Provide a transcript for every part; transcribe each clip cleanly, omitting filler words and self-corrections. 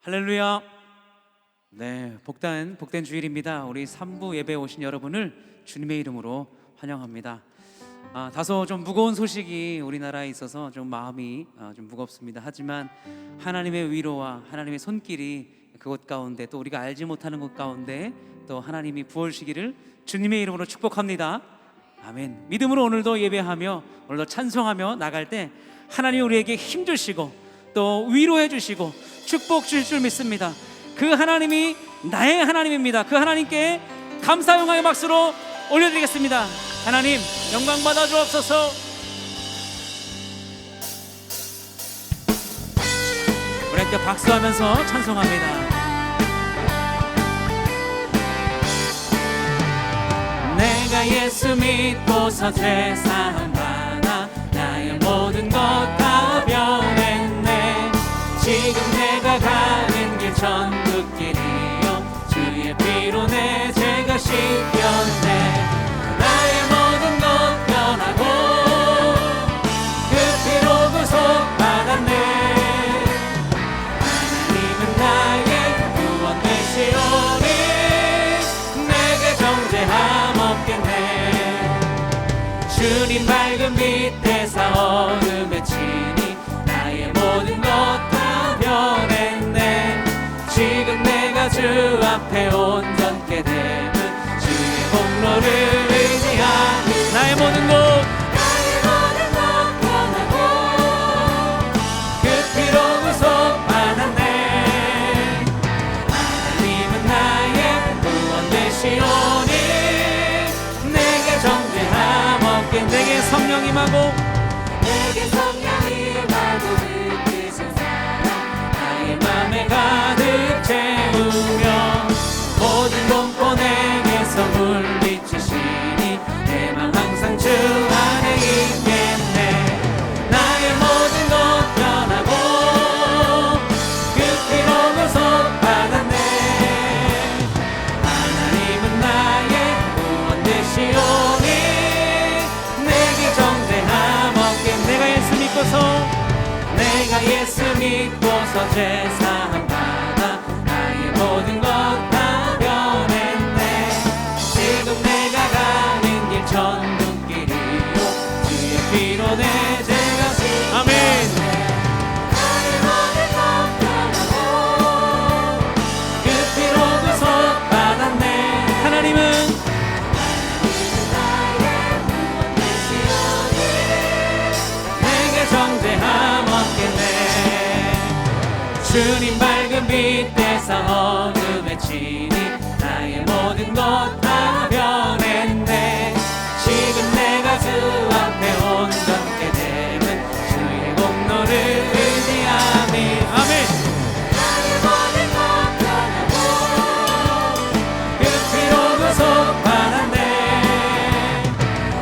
할렐루야. 네, 복된 주일입니다. 우리 3부 예배에 오신 여러분을 주님의 이름으로 환영합니다. 다소 좀 무거운 소식이 우리나라에 있어서 좀 마음이 좀 무겁습니다. 하지만 하나님의 위로와 하나님의 손길이 그곳 가운데, 또 우리가 알지 못하는 곳 가운데 또 하나님이 부어주시기를 주님의 이름으로 축복합니다. 아멘. 믿음으로 오늘도 예배하며 오늘도 찬송하며 나갈 때 하나님 우리에게 힘 주시고 또 위로해 주시고 축복 주실 줄 믿습니다. 그 하나님이 나의 하나님입니다. 그 하나님께 감사 영광의 박수로 올려드리겠습니다. 하나님 영광 받아 주옵소서. 우리 함께 박수하면서 찬송합니다. 내가 예수 믿고서 죄사함 받아 나의 모든 것 다 변했네. 지금 내가 가는 길 천국길이요 주의 피로 내 죄가 씻겼네. 나의 모든 것 변하고 그 피로 구속받았네. 하나님은 나의 구원 되시오니 내게 정죄함 없겠네. 주님 밝은 빛에서 어둠에 치니 나의 모든 것 다 변했네. 지금 내가 주 앞에 온전케 됨은 주의 공로를 의지하니 나의 모든 것 변하고 그 피로 구속받았네. 하나님은 나의 구원 되시오니 내게 정죄함 없게. 내게 성령 임하고 내게 성령 임하고 이끄신 사랑 나의 맘에 가득 채우며 모든 공포 내게서 물리치시니 내 맘 항상 주 안에 있겠네. 나의 모든 것 변하고 그 피로 구속받았네. 하나님은 나의 구원 되시오니 내게 정죄함 없게. 내가 예수 믿고서 죄사함 받아 나의 모든 것 다 변했네. 지금 내가 가는 길 천국길이요 주의 피로 내 죄가 씻겼네. 아멘. 나의 모든 것 변하고 그 피로 구속받았네. 하나님은 나의 구원 되시오니 내게 정죄함 없겠네. 주님 밝은 빛에서 어둠에 치니 나의 모든 것 다 변했네. 지금 내가 주 앞에 온전케 됨은 주의 공로를 의지하니. 아멘. 나의 모든 것 변하고 그 피로 구속받았네.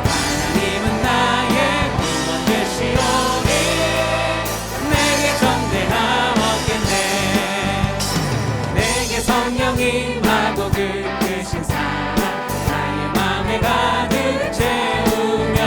하나님은 나의 구원 되시오니 내게 정죄함 없겠네. 내게 성령 임하고 그 크신 사랑 나의 맘에 가득 채우며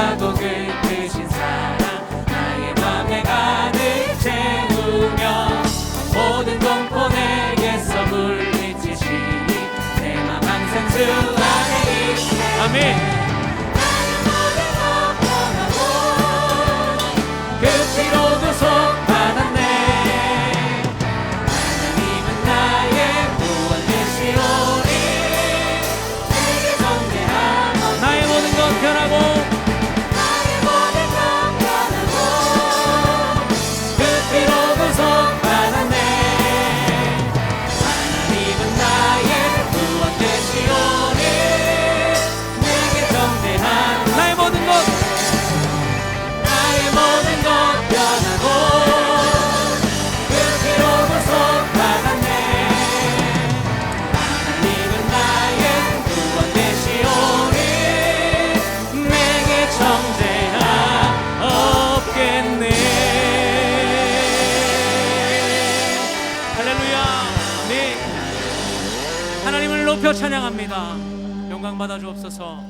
놀랍고 크신 사랑 나의 맘에 가득 채우며 모든 공포 내게서 물리치시니 내 맘 항상 주 안에 있네. 아멘. 그 피로 구속받았네. 하나님은 나의 구원 되시오니 내게 정죄한 나의 모든 것 변하고 나의 모든 것 변하고 그 피로 구속받았네. 하나님은 나의 구원 되시오니 내게 정죄한 나의 모든 것 모든 것 변하고 그 피로 구속받았네. 하나님은 나의 구원 되시오니 내게 정죄함 없겠네. 할렐루야. 아멘. 하나님을 높여 찬양합니다. 영광 받아 주옵소서. 아멘.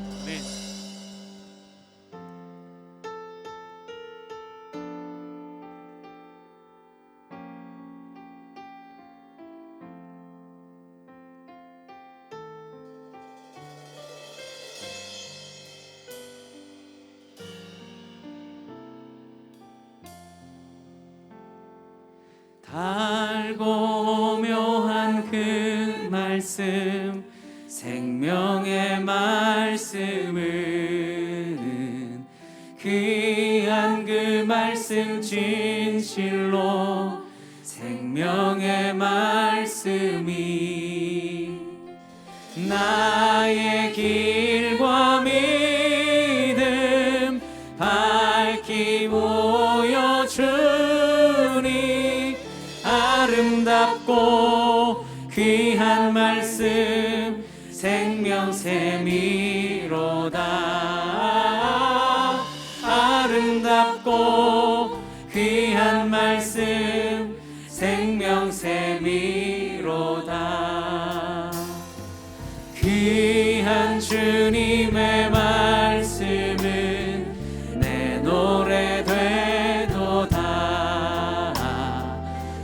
달고 묘한 그 말씀 생명의 말씀은 귀한 그 말씀 진실로 생명의 말씀이 나의 길과 믿음 밝히 보여주니 아름답고 귀한 말씀 생명샘이로다. 아름답고 귀한 말씀 생명샘이로다. 귀한 주님의 말씀은 내 노래 되도다.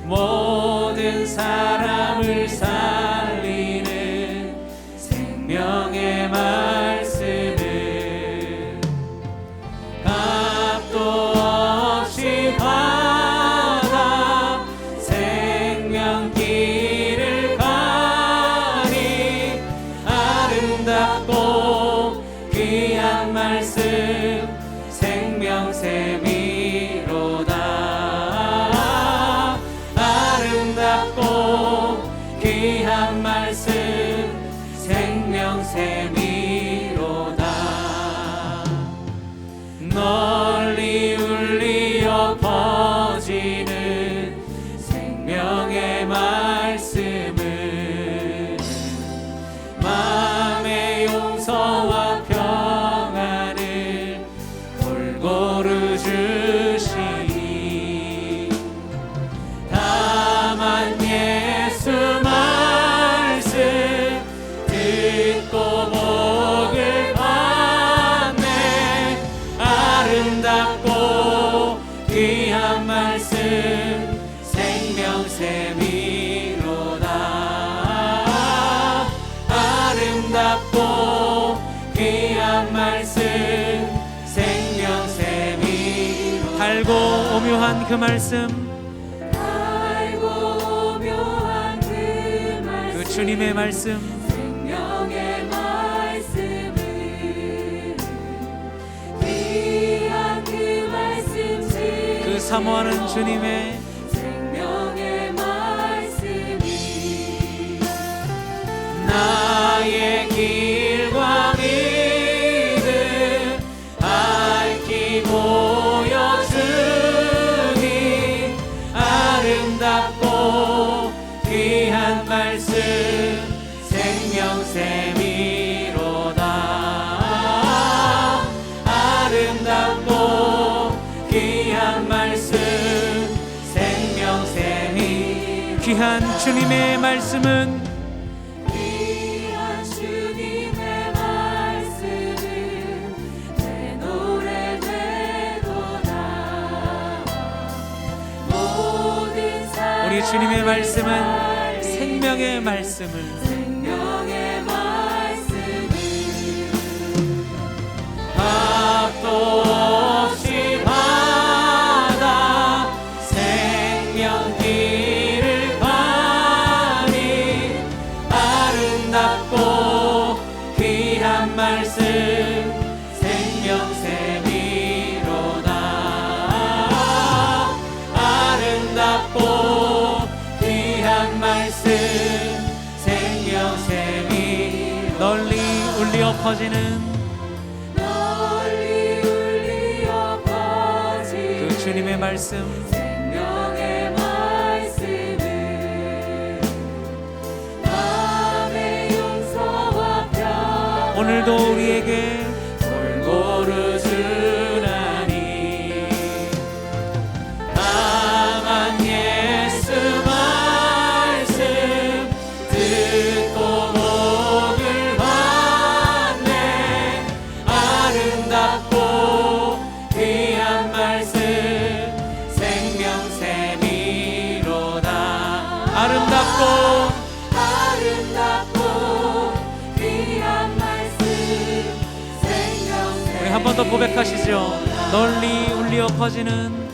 모든 사람을 살리는 생명의 말씀은 값도 없이 받아 생명길을 가니 아름답고 귀한 말씀 생명샘이로다. 아름답고 귀한 말씀 생명샘이로다. 널리 울리어 퍼지는 생명의 말씀은 마음의 용서와 평안을 골고루 주시니 다만 예수 말씀 듣고 복을 받네. 아름답고 귀한 말씀 생명샘이로다. 아름답고 귀한 말씀 생명샘이로다. 달고 오묘한 그 말씀, 달고 오묘한 그 주님의 말씀, 생명의 말씀은 귀한 그 말씀 그 사모하는 주님의 생명의 말씀이 나의 길과 믿음 밝히 보여주니 아름답고 귀한 말씀 생명샘이로다. 아름답고 귀한 말씀 생명샘이 귀한 주님의 말씀은 귀한 주님의 말씀은 내 노래 우리 주님의 말씀은 생명의 말씀을 답도 없이 받아 생명길을 가니 아름답고 귀한 말씀 생명샘이로다. 아름답고 귀한 말씀 생명샘이 널리 울리어 퍼지는 그 주님의 말씀 생명의 말씀을 마음의 용서와 평안 오늘도 우리에게 골고루 주나니 강한 예수 말씀 듣고 복을 받네. 아름답고 귀한 말씀 생명샘이로다. 아름답고 귀한 말씀 생명샘 우리 한 번 더 고백하시죠. 널리 울리어 퍼지는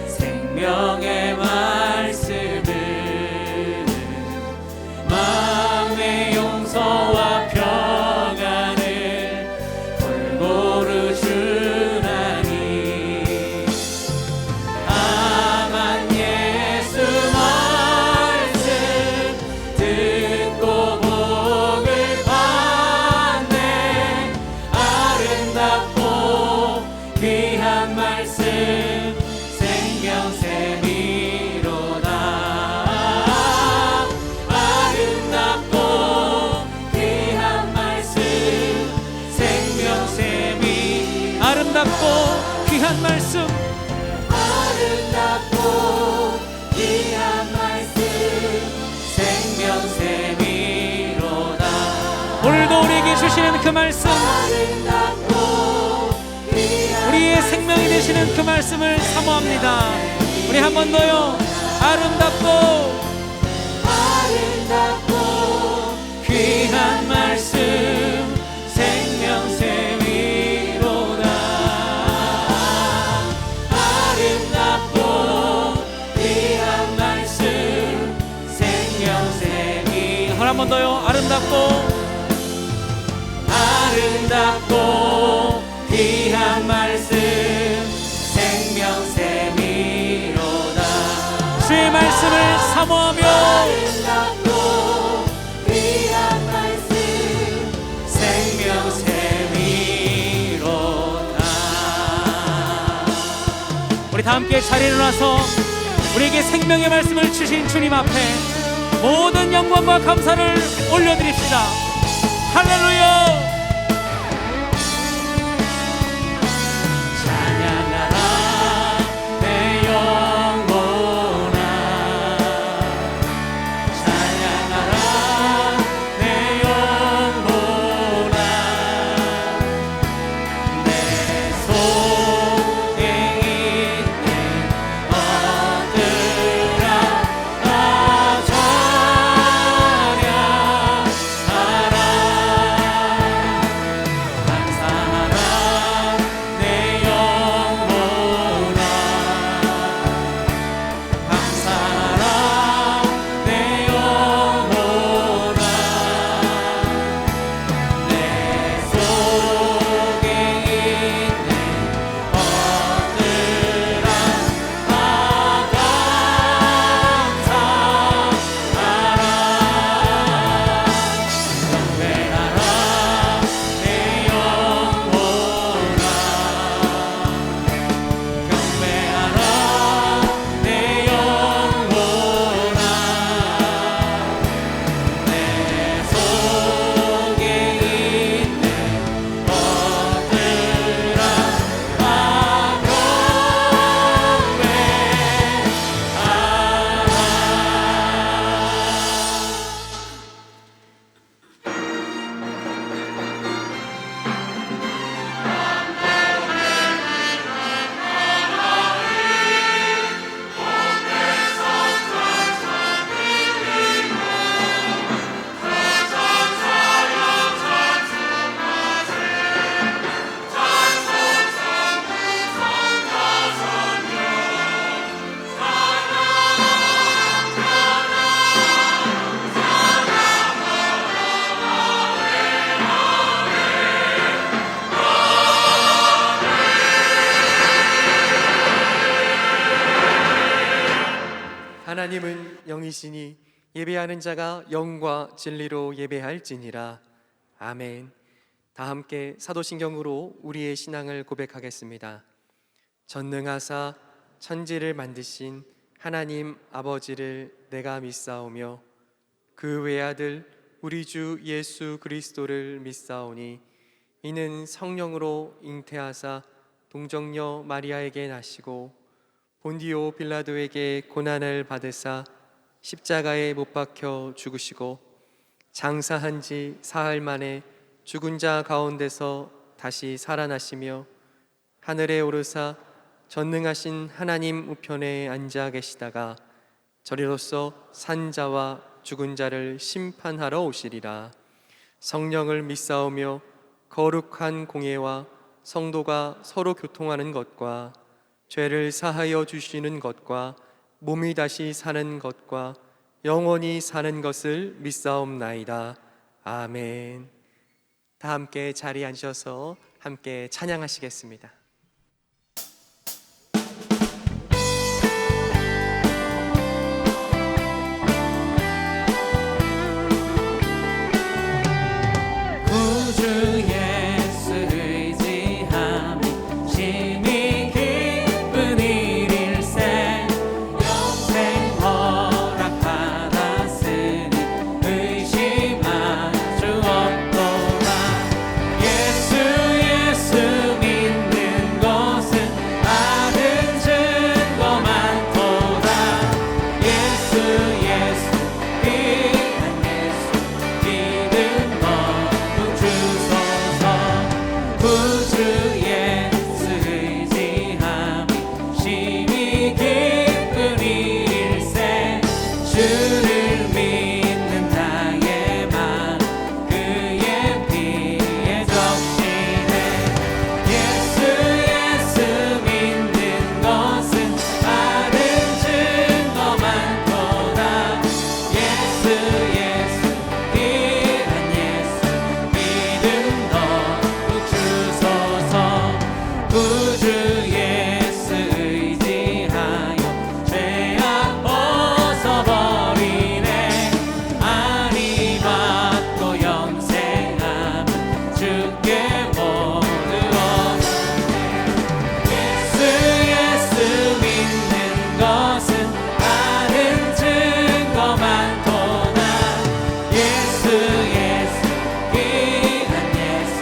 생명의 말씀을 마음의 용서와 평안을 골고루 주나니 강한 예수 말씀 듣고 복을 받네. 아름답고 귀한 말씀 생명샘이로다. 아름답고 귀한 말씀 생명샘이 아름답고 귀한 말씀 아름답고 귀한 말씀 생명샘이로다. 오늘도 우리에게 주시는 그 말씀 아름답고 귀한 우리의 생명이 되시는 그 말씀을 사모합니다. 우리 한 번 더요. 아름답고 귀한 말씀 생명샘이로다. 아름답고 귀한 말씀 생명샘이 한 번 더요. 아름답고 귀한 말씀 생명샘이로다. 주의 말씀을 사모하며 아름답고 귀한 말씀 생명샘이로다. 우리 다 함께 자리에 일어나서 우리에게 생명의 말씀을 주신 주님 앞에 모든 영광과 감사를 올려드립시다. 할렐루야. 찬양하라 내 영혼아. 찬양하라 내 영혼아. 내 속에 있는 얻으라 찬양하라. 하나님은 영이시니 예배하는 자가 영과 진리로 예배할지니라. 아멘. 다 함께 사도신경으로 우리의 신앙을 고백하겠습니다. 전능하사 천지를 만드신 하나님 아버지를 내가 믿사오며 그 외아들 우리 주 예수 그리스도를 믿사오니 이는 성령으로 잉태하사 동정녀 마리아에게 나시고 본디오 빌라도에게 고난을 받으사 십자가에 못 박혀 죽으시고 장사한 지 사흘 만에 죽은 자 가운데서 다시 살아나시며 하늘에 오르사 전능하신 하나님 우편에 앉아 계시다가 저리로서 산 자와 죽은 자를 심판하러 오시리라. 성령을 믿사오며 거룩한 공예와 성도가 서로 교통하는 것과 죄를 사하여 주시는 것과 몸이 다시 사는 것과 영원히 사는 것을 믿사옵나이다. 아멘. 다 함께 자리에 앉으셔서 함께 찬양하시겠습니다. 구주 예수 의지함이 심히 기쁜 일일세 영생 허락받았으니 의심할 수 없도다. 예수 믿는 것은 많은 증거 많도다. 예수 귀한 예수 믿음 주소서. 구주 예수 의지함이 심히 기쁜 일일세 주를 믿는 나의 마음 그의 피에 적시네. 예수 믿는 것은 많은 증거 많도다. 예수 귀한 예수 믿음 더욱 주소서. 구주 예수 의지하여 죄악 벗어버리네. 아니 받고 영생함은 주께 모두 얻었네. 예수 믿는 것은 많은 증거 많도다. 예수 귀한 예수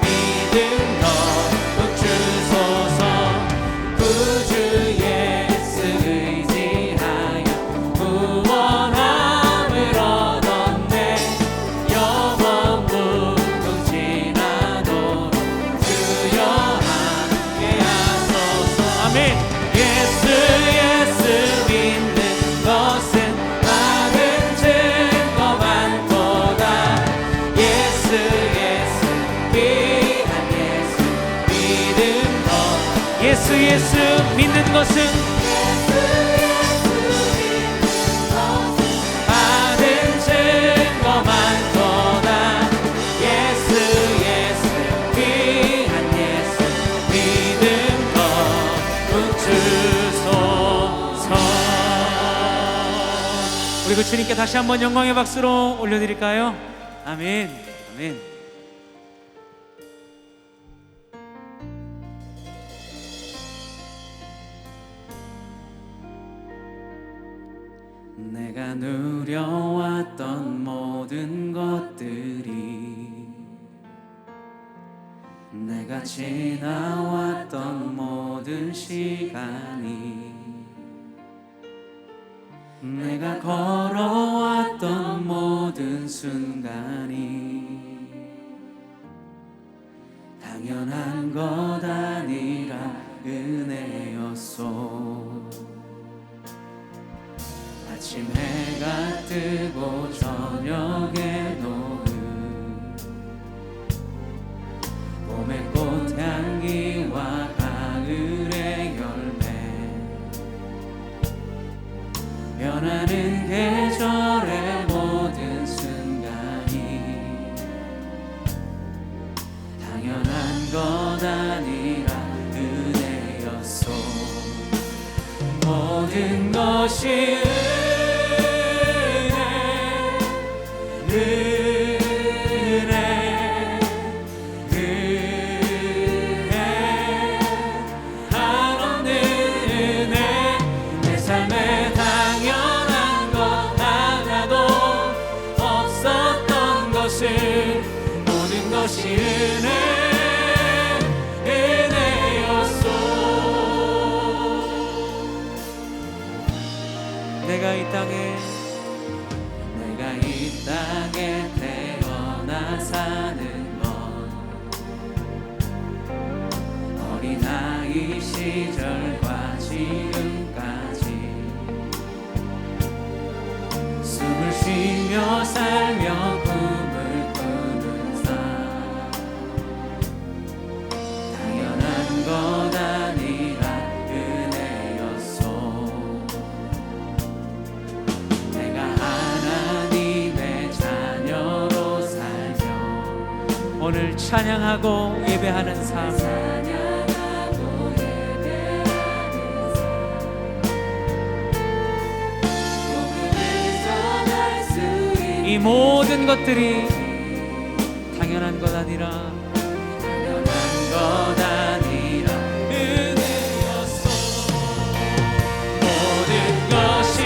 믿음 더욱 주소서. 구주 예수 의지하여 구원함을 얻었네. 영원 무궁지나도록 주여 함께하소서. 아멘. 예수 믿는 것은 많은 증거 많도다. 예수 귀한 예수 믿음 더. 예수 믿는 것은 많은 증거 많도다. 예수 귀한 예수 믿음 더욱 주소서. 우리 그 주님께 다시 한번 영광의 박수로 올려드릴까요? 아멘. 아멘. 내가 누려왔던 모든 것들이, 내가 지나왔던 모든 시간이, 내가 걸어왔던 모든 순간이 당연한 것 아니라 은혜였소. 아침 해가 뜨고 저녁에 노을, 봄의 꽃향기와 가을의 열매, 변하는 계절의 모든 순간이 당연한 것 아니라 은혜였소. 모든 것이 것이 은혜였소. 내가 이 땅에 태어나 사는 것, 어린아이 시절과 지금까지 숨을 쉬며 살며 꿈을 꾸는 삶, 당연한 것 아니라 은혜였소. 내가 하나님의 자녀로 살며 오늘 찬양하고 예배하는 삶, 이 모든 것들이 당연한 것 아니라 은혜였소. 모든 것이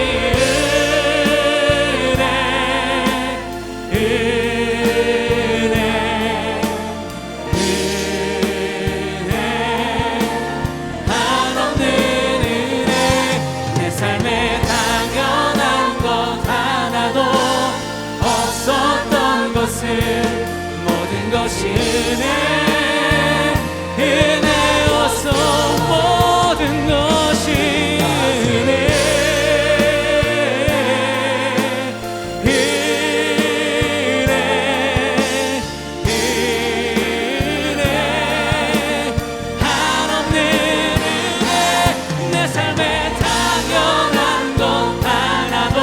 한없는 은혜. 내 삶에 당연한 것 하나도 없었던 것을 모든 것이 은혜였소. 모든 것이 한없는 은혜. 내 삶에 당연한 것 하나도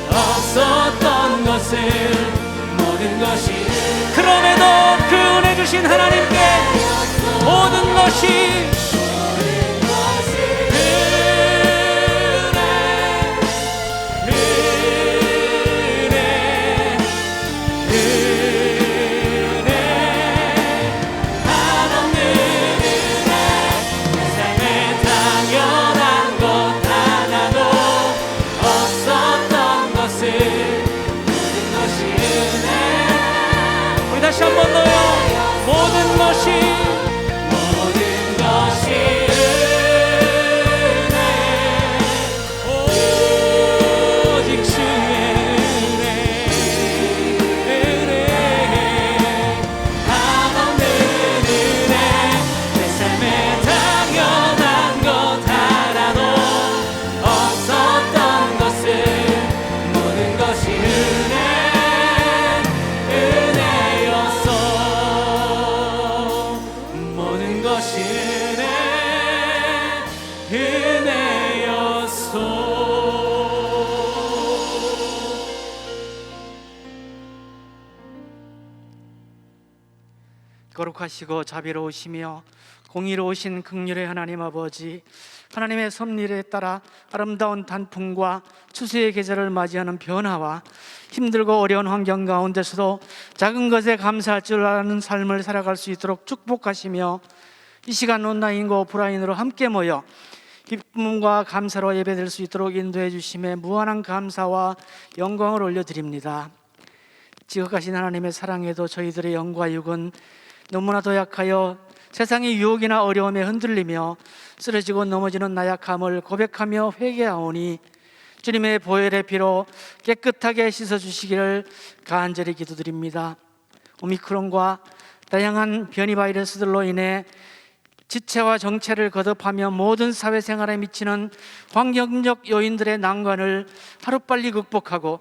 없었던 것을 모든 것이, 그럼에도 그 은혜 주신 하나님께 모든 것이 한없는 은혜. 내 삶에 당연한 것 하나도 없었던 것을 우리 다시 한 번 더요. 모든 것이 은혜, 오직 주의 은혜. 한없는 은혜. 내 삶에 당연한 것 하나도 없었던 것을 모든 것이 은혜였소. 모든 것이 은혜였소. 거룩하시고 자비로우시며 공의로우신 긍휼의 하나님 아버지, 하나님의 섭리에 따라 아름다운 단풍과 추수의 계절을 맞이하는 변화와 힘들고 어려운 환경 가운데서도 작은 것에 감사할 줄 아는 삶을 살아갈 수 있도록 축복하시며, 이 시간 온라인과 오프라인으로 함께 모여 기쁨과 감사로 예배드릴 수 있도록 인도해 주심에 무한한 감사와 영광을 올려드립니다. 지극하신 하나님의 사랑에도 저희들의 영과 육은 너무나도 약하여 세상의 유혹이나 어려움에 흔들리며 쓰러지고 넘어지는 나약함을 고백하며 회개하오니 주님의 보혈의 피로 깨끗하게 씻어주시기를 간절히 기도드립니다. 오미크론과 다양한 변이 바이러스들로 인해 지체와 정체를 거듭하며 모든 사회생활에 미치는 환경적 요인들의 난관을 하루빨리 극복하고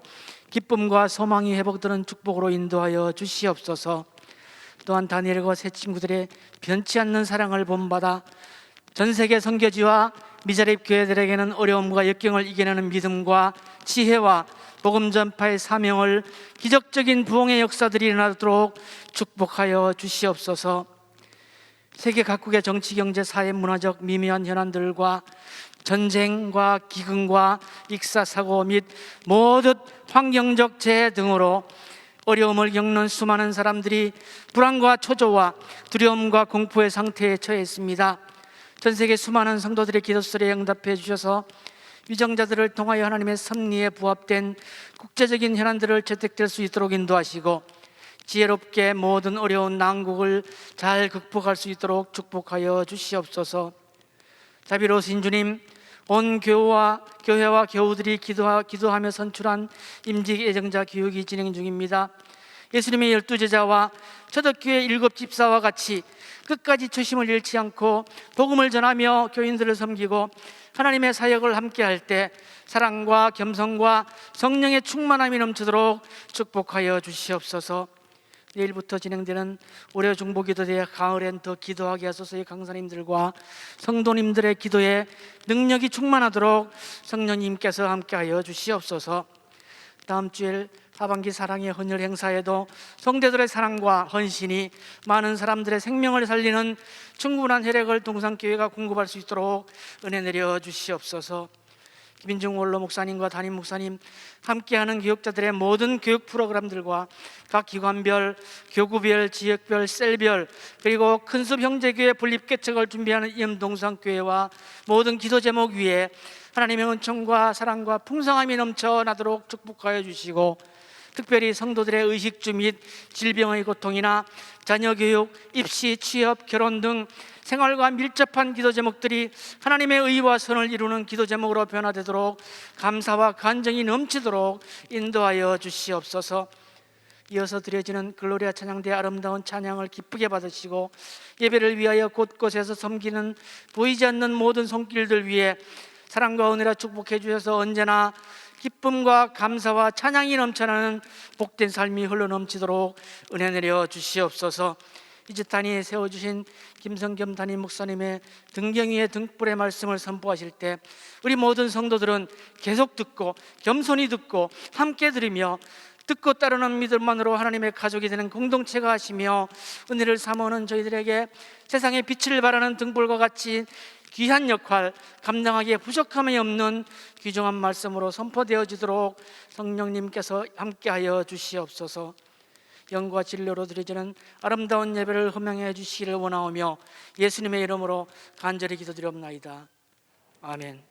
기쁨과 소망이 회복되는 축복으로 인도하여 주시옵소서. 또한 다니엘과 새 친구들의 변치 않는 사랑을 본받아 전 세계 선교지와 미자립 교회들에게는 어려움과 역경을 이겨내는 믿음과 지혜와 복음 전파의 사명을 기적적인 부흥의 역사들이 일어나도록 축복하여 주시옵소서. 세계 각국의 정치, 경제, 사회, 문화적 미묘한 현안들과 전쟁과 기근과 익사, 사고 및 모든 환경적 재해 등으로 어려움을 겪는 수많은 사람들이 불안과 초조와 두려움과 공포의 상태에 처해 있습니다. 전 세계 수많은 성도들의 기도소리에 응답해 주셔서 위정자들을 통하여 하나님의 섭리에 부합된 국제적인 현안들을 채택될 수 있도록 인도하시고, 지혜롭게 모든 어려운 난국을 잘 극복할 수 있도록 축복하여 주시옵소서. 자비로우신 주님, 온 교회와 교우들이 기도하며 선출한 임직 예정자 교육이 진행 중입니다. 예수님의 12제자와 초대교회 7집사와 같이 끝까지 초심을 잃지 않고 복음을 전하며 교인들을 섬기고 하나님의 사역을 함께할 때 사랑과 겸손과 성령의 충만함이 넘치도록 축복하여 주시옵소서. 내일부터 진행되는 올해 중보기도대 가을엔 더 기도하게 하소서의 강사님들과 성도님들의 기도에 능력이 충만하도록 성령님께서 함께하여 주시옵소서. 다음 주일 하반기 사랑의 헌혈 행사에도 성도들의 사랑과 헌신이 많은 사람들의 생명을 살리는 충분한 혈액을 동산교회가 공급할 수 있도록 은혜 내려 주시옵소서. 김인중 원로 목사님과 담임 목사님, 함께하는 교육자들의 모든 교육 프로그램들과 각 기관별, 교구별, 지역별, 셀별, 그리고 큰숲 형제교회 분립개척을 준비하는 임동산교회와 모든 기도 제목 위에 하나님의 은총과 사랑과 풍성함이 넘쳐나도록 축복하여 주시고, 특별히 성도들의 의식주 및 질병의 고통이나 자녀교육, 입시, 취업, 결혼 등 생활과 밀접한 기도 제목들이 하나님의 의와 선을 이루는 기도 제목으로 변화되도록 감사와 간정이 넘치도록 인도하여 주시옵소서. 이어서 드려지는 글로리아 찬양대의 아름다운 찬양을 기쁘게 받으시고, 예배를 위하여 곳곳에서 섬기는 보이지 않는 모든 손길들 위해 사랑과 은혜로 축복해 주셔서 언제나 기쁨과 감사와 찬양이 넘쳐나는 복된 삶이 흘러넘치도록 은혜 내려 주시옵소서. 이집단이 세워주신 김성겸 담임 목사님의 등경 위의 등불의 말씀을 선포하실 때 우리 모든 성도들은 계속 듣고 겸손히 듣고 함께 들으며 듣고 따르는 믿음만으로 하나님의 가족이 되는 공동체가 하시며, 은혜를 사모하는 저희들에게 세상의 빛을 발하는 등불과 같이 귀한 역할, 감당하기에 부족함이 없는 귀중한 말씀으로 선포되어지도록 성령님께서 함께하여 주시옵소서. 영과 진리로 드려지는 아름다운 예배를 허명해 주시기를 원하오며 예수님의 이름으로 간절히 기도드리옵나이다. 아멘.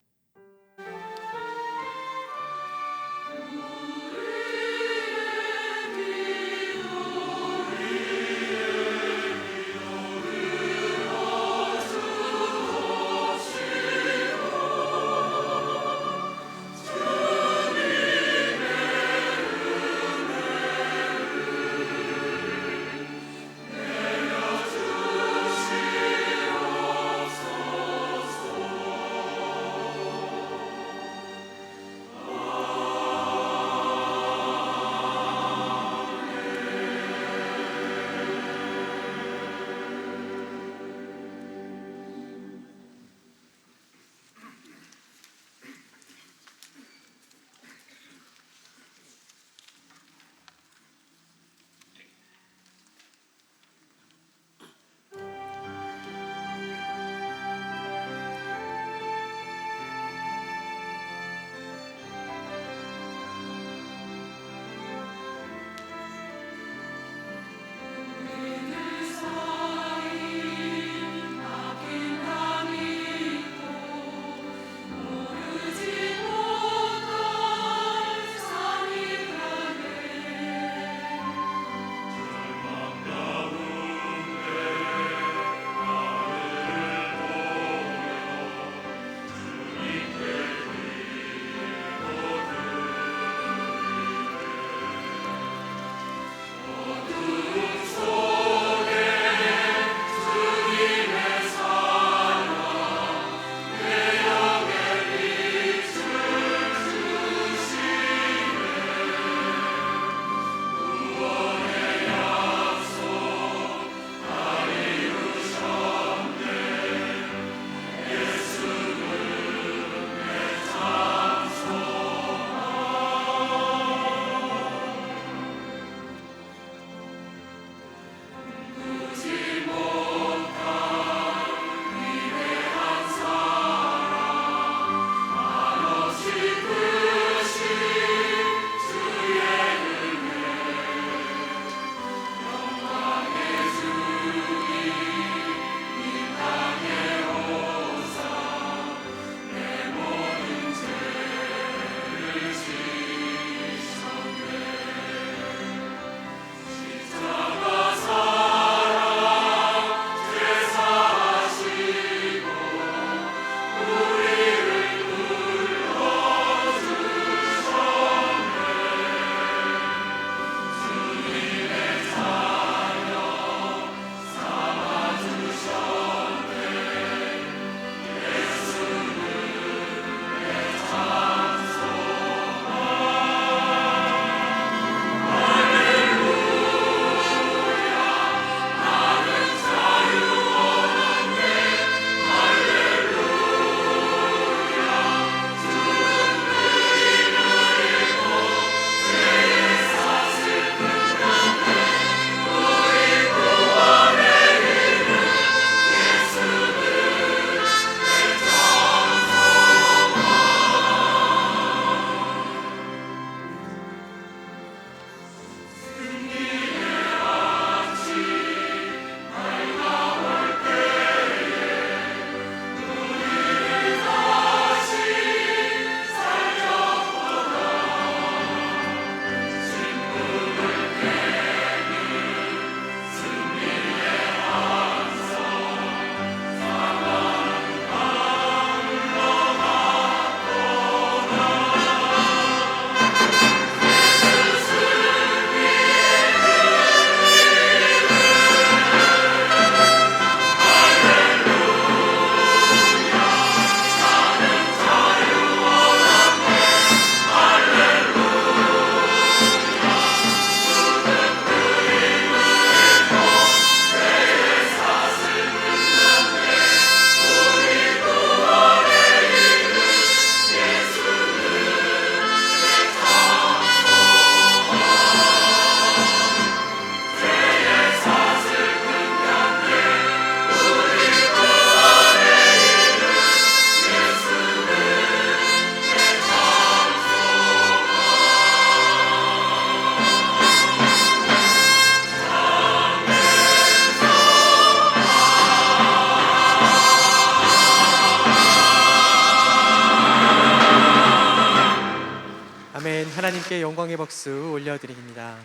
함께 영광의 박수 올려드립니다.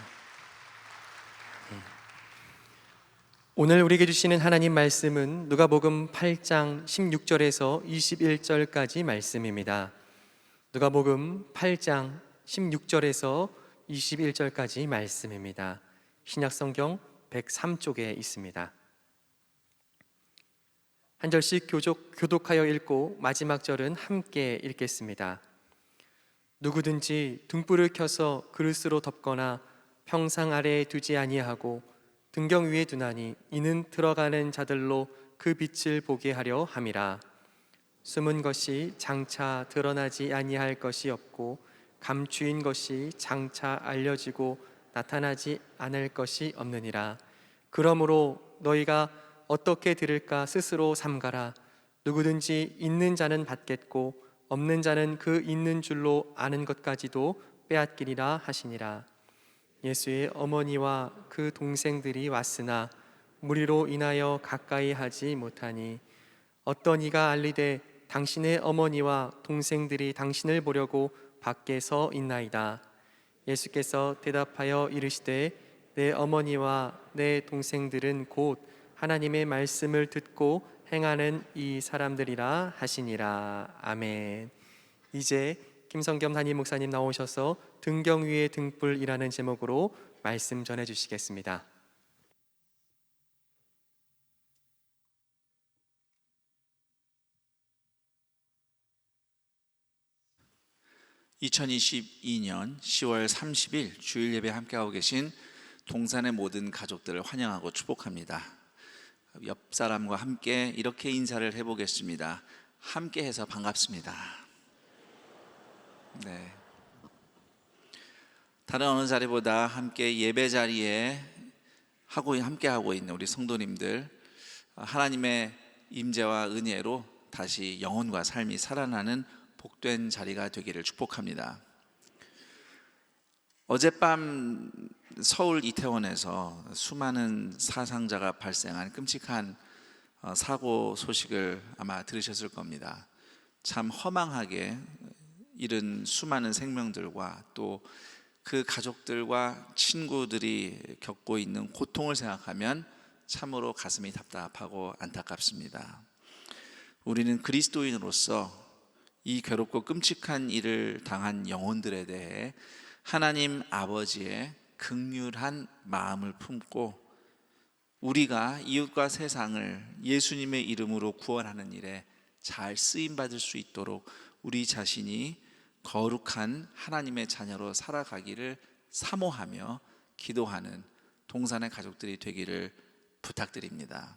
오늘 우리에게 주시는 하나님 말씀은 누가복음 8장 16절에서 21절까지 말씀입니다. 누가복음 8장 16절에서 21절까지 말씀입니다. 신약성경 103쪽에 있습니다. 한 절씩 교독하여 읽고 마지막 절은 함께 읽겠습니다. 누구든지 등불을 켜서 그릇으로 덮거나 평상 아래에 두지 아니하고 등경 위에 두나니 이는 들어가는 자들로 그 빛을 보게 하려 함이라. 숨은 것이 장차 드러나지 아니할 것이 없고 감추인 것이 장차 알려지고 나타나지 않을 것이 없느니라. 그러므로 너희가 어떻게 들을까 스스로 삼가라. 누구든지 있는 자는 받겠고 없는 자는 그 있는 줄로 아는 것까지도 빼앗기리라 하시니라. 예수의 어머니와 그 동생들이 왔으나 무리로 인하여 가까이 하지 못하니 어떤 이가 알리되 당신의 어머니와 동생들이 당신을 보려고 밖에 서 있나이다. 예수께서 대답하여 이르시되 내 어머니와 내 동생들은 곧 하나님의 말씀을 듣고 행하는 이 사람들이라 하시니라. 아멘. 이제 김성겸 담임 목사님 나오셔서 등경 위의 등불이라는 제목으로 말씀 전해 주시겠습니다. 2022년 10월 30일 주일 예배 함께하고 계신 동산의 모든 가족들을 환영하고 축복합니다. 옆 사람과 함께 이렇게 인사를 해보겠습니다. 함께해서 반갑습니다. 네. 다른 어느 자리보다 함께 예배 자리에 함께하고 있는 우리 성도님들, 하나님의 임재와 은혜로 다시 영혼과 삶이 살아나는 복된 자리가 되기를 축복합니다. 어젯밤 서울 이태원에서 수많은 사상자가 발생한 끔찍한 사고 소식을 아마 들으셨을 겁니다. 참 허망하게 잃은 수많은 생명들과 또 그 가족들과 친구들이 겪고 있는 고통을 생각하면 참으로 가슴이 답답하고 안타깝습니다. 우리는 그리스도인으로서 이 괴롭고 끔찍한 일을 당한 영혼들에 대해 하나님 아버지의 긍휼한 마음을 품고 우리가 이웃과 세상을 예수님의 이름으로 구원하는 일에 잘 쓰임받을 수 있도록 우리 자신이 거룩한 하나님의 자녀로 살아가기를 사모하며 기도하는 동산의 가족들이 되기를 부탁드립니다.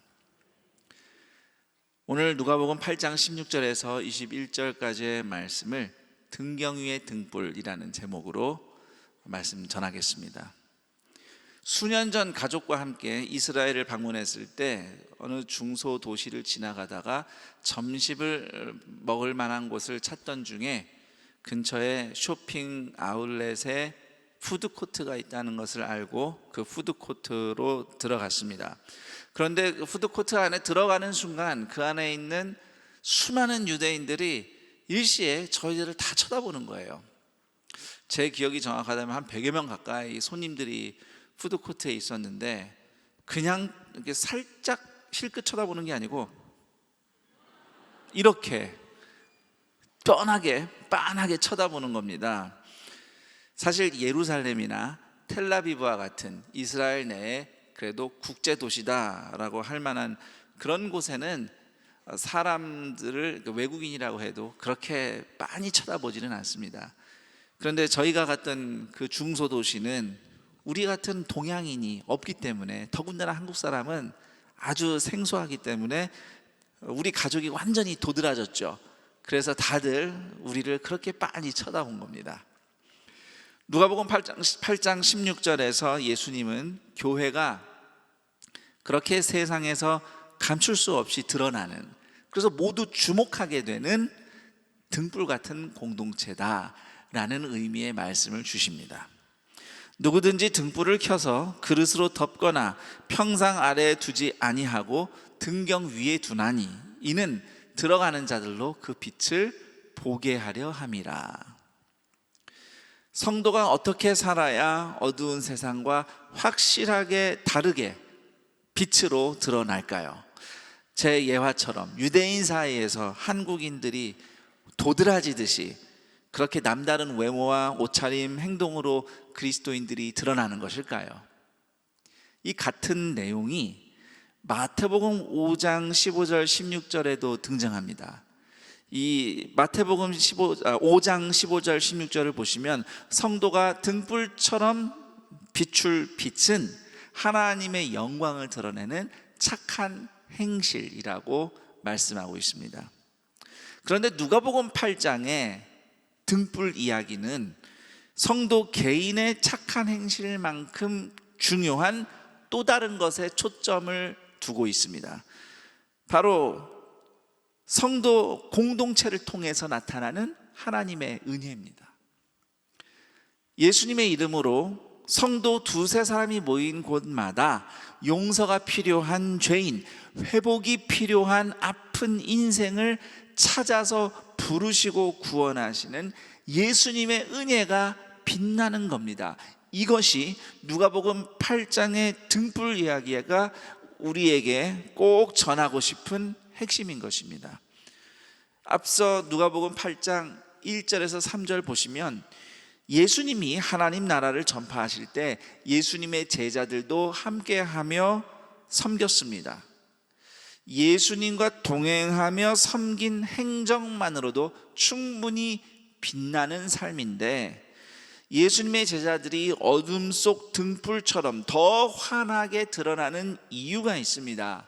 오늘 누가복음 8장 16절에서 21절까지의 말씀을 등경 위의 등불이라는 제목으로 말씀 전하겠습니다. 수년 전 가족과 함께 이스라엘을 방문했을 때 어느 중소 도시를 지나가다가 점심을 먹을 만한 곳을 찾던 중에 근처에 쇼핑 아울렛에 푸드코트가 있다는 것을 알고 그 푸드코트로 들어갔습니다. 그런데 그 푸드코트 안에 들어가는 순간 그 안에 있는 수많은 유대인들이 일시에 저희들을 다 쳐다보는 거예요. 제 기억이 정확하다면 한 100여 명 가까이 손님들이 푸드코트에 있었는데 그냥 이렇게 살짝 실끝 쳐다보는 게 아니고 이렇게 빤하게 쳐다보는 겁니다. 사실 예루살렘이나 텔라비브와 같은 이스라엘 내에 그래도 국제 도시다라고 할 만한 그런 곳에는 사람들을 외국인이라고 해도 그렇게 빤히 쳐다보지는 않습니다. 그런데 저희가 갔던 그 중소도시는 우리 같은 동양인이 없기 때문에, 더군다나 한국 사람은 아주 생소하기 때문에 우리 가족이 완전히 도드라졌죠. 그래서 다들 우리를 그렇게 빤히 쳐다본 겁니다. 누가복음 8장 16절에서 예수님은 교회가 그렇게 세상에서 감출 수 없이 드러나는, 그래서 모두 주목하게 되는 등불 같은 공동체다라는 의미의 말씀을 주십니다. 누구든지 등불을 켜서 그릇으로 덮거나 평상 아래에 두지 아니하고 등경 위에 두나니 이는 들어가는 자들로 그 빛을 보게 하려 함이라. 성도가 어떻게 살아야 어두운 세상과 확실하게 다르게 빛으로 드러날까요? 제 예화처럼 유대인 사이에서 한국인들이 도드라지듯이 그렇게 남다른 외모와 옷차림, 행동으로 그리스도인들이 드러나는 것일까요? 이 같은 내용이 마태복음 5장 15절 16절에도 등장합니다. 이 마태복음 5장 15절 16절을 보시면 성도가 등불처럼 비출 빛은 하나님의 영광을 드러내는 착한 행실이라고 말씀하고 있습니다. 그런데 누가복음 8장에 등불 이야기는 성도 개인의 착한 행실만큼 중요한 또 다른 것에 초점을 두고 있습니다. 바로 성도 공동체를 통해서 나타나는 하나님의 은혜입니다. 예수님의 이름으로 성도 두세 사람이 모인 곳마다 용서가 필요한 죄인, 회복이 필요한 아픈 인생을 찾아서 부르시고 구원하시는 예수님의 은혜가 빛나는 겁니다. 이것이 누가복음 8장의 등불 이야기가 우리에게 꼭 전하고 싶은 핵심인 것입니다. 앞서 누가복음 8장 1절에서 3절 보시면 예수님이 하나님 나라를 전파하실 때 예수님의 제자들도 함께하며 섬겼습니다. 예수님과 동행하며 섬긴 행적만으로도 충분히 빛나는 삶인데 예수님의 제자들이 어둠 속 등불처럼 더 환하게 드러나는 이유가 있습니다.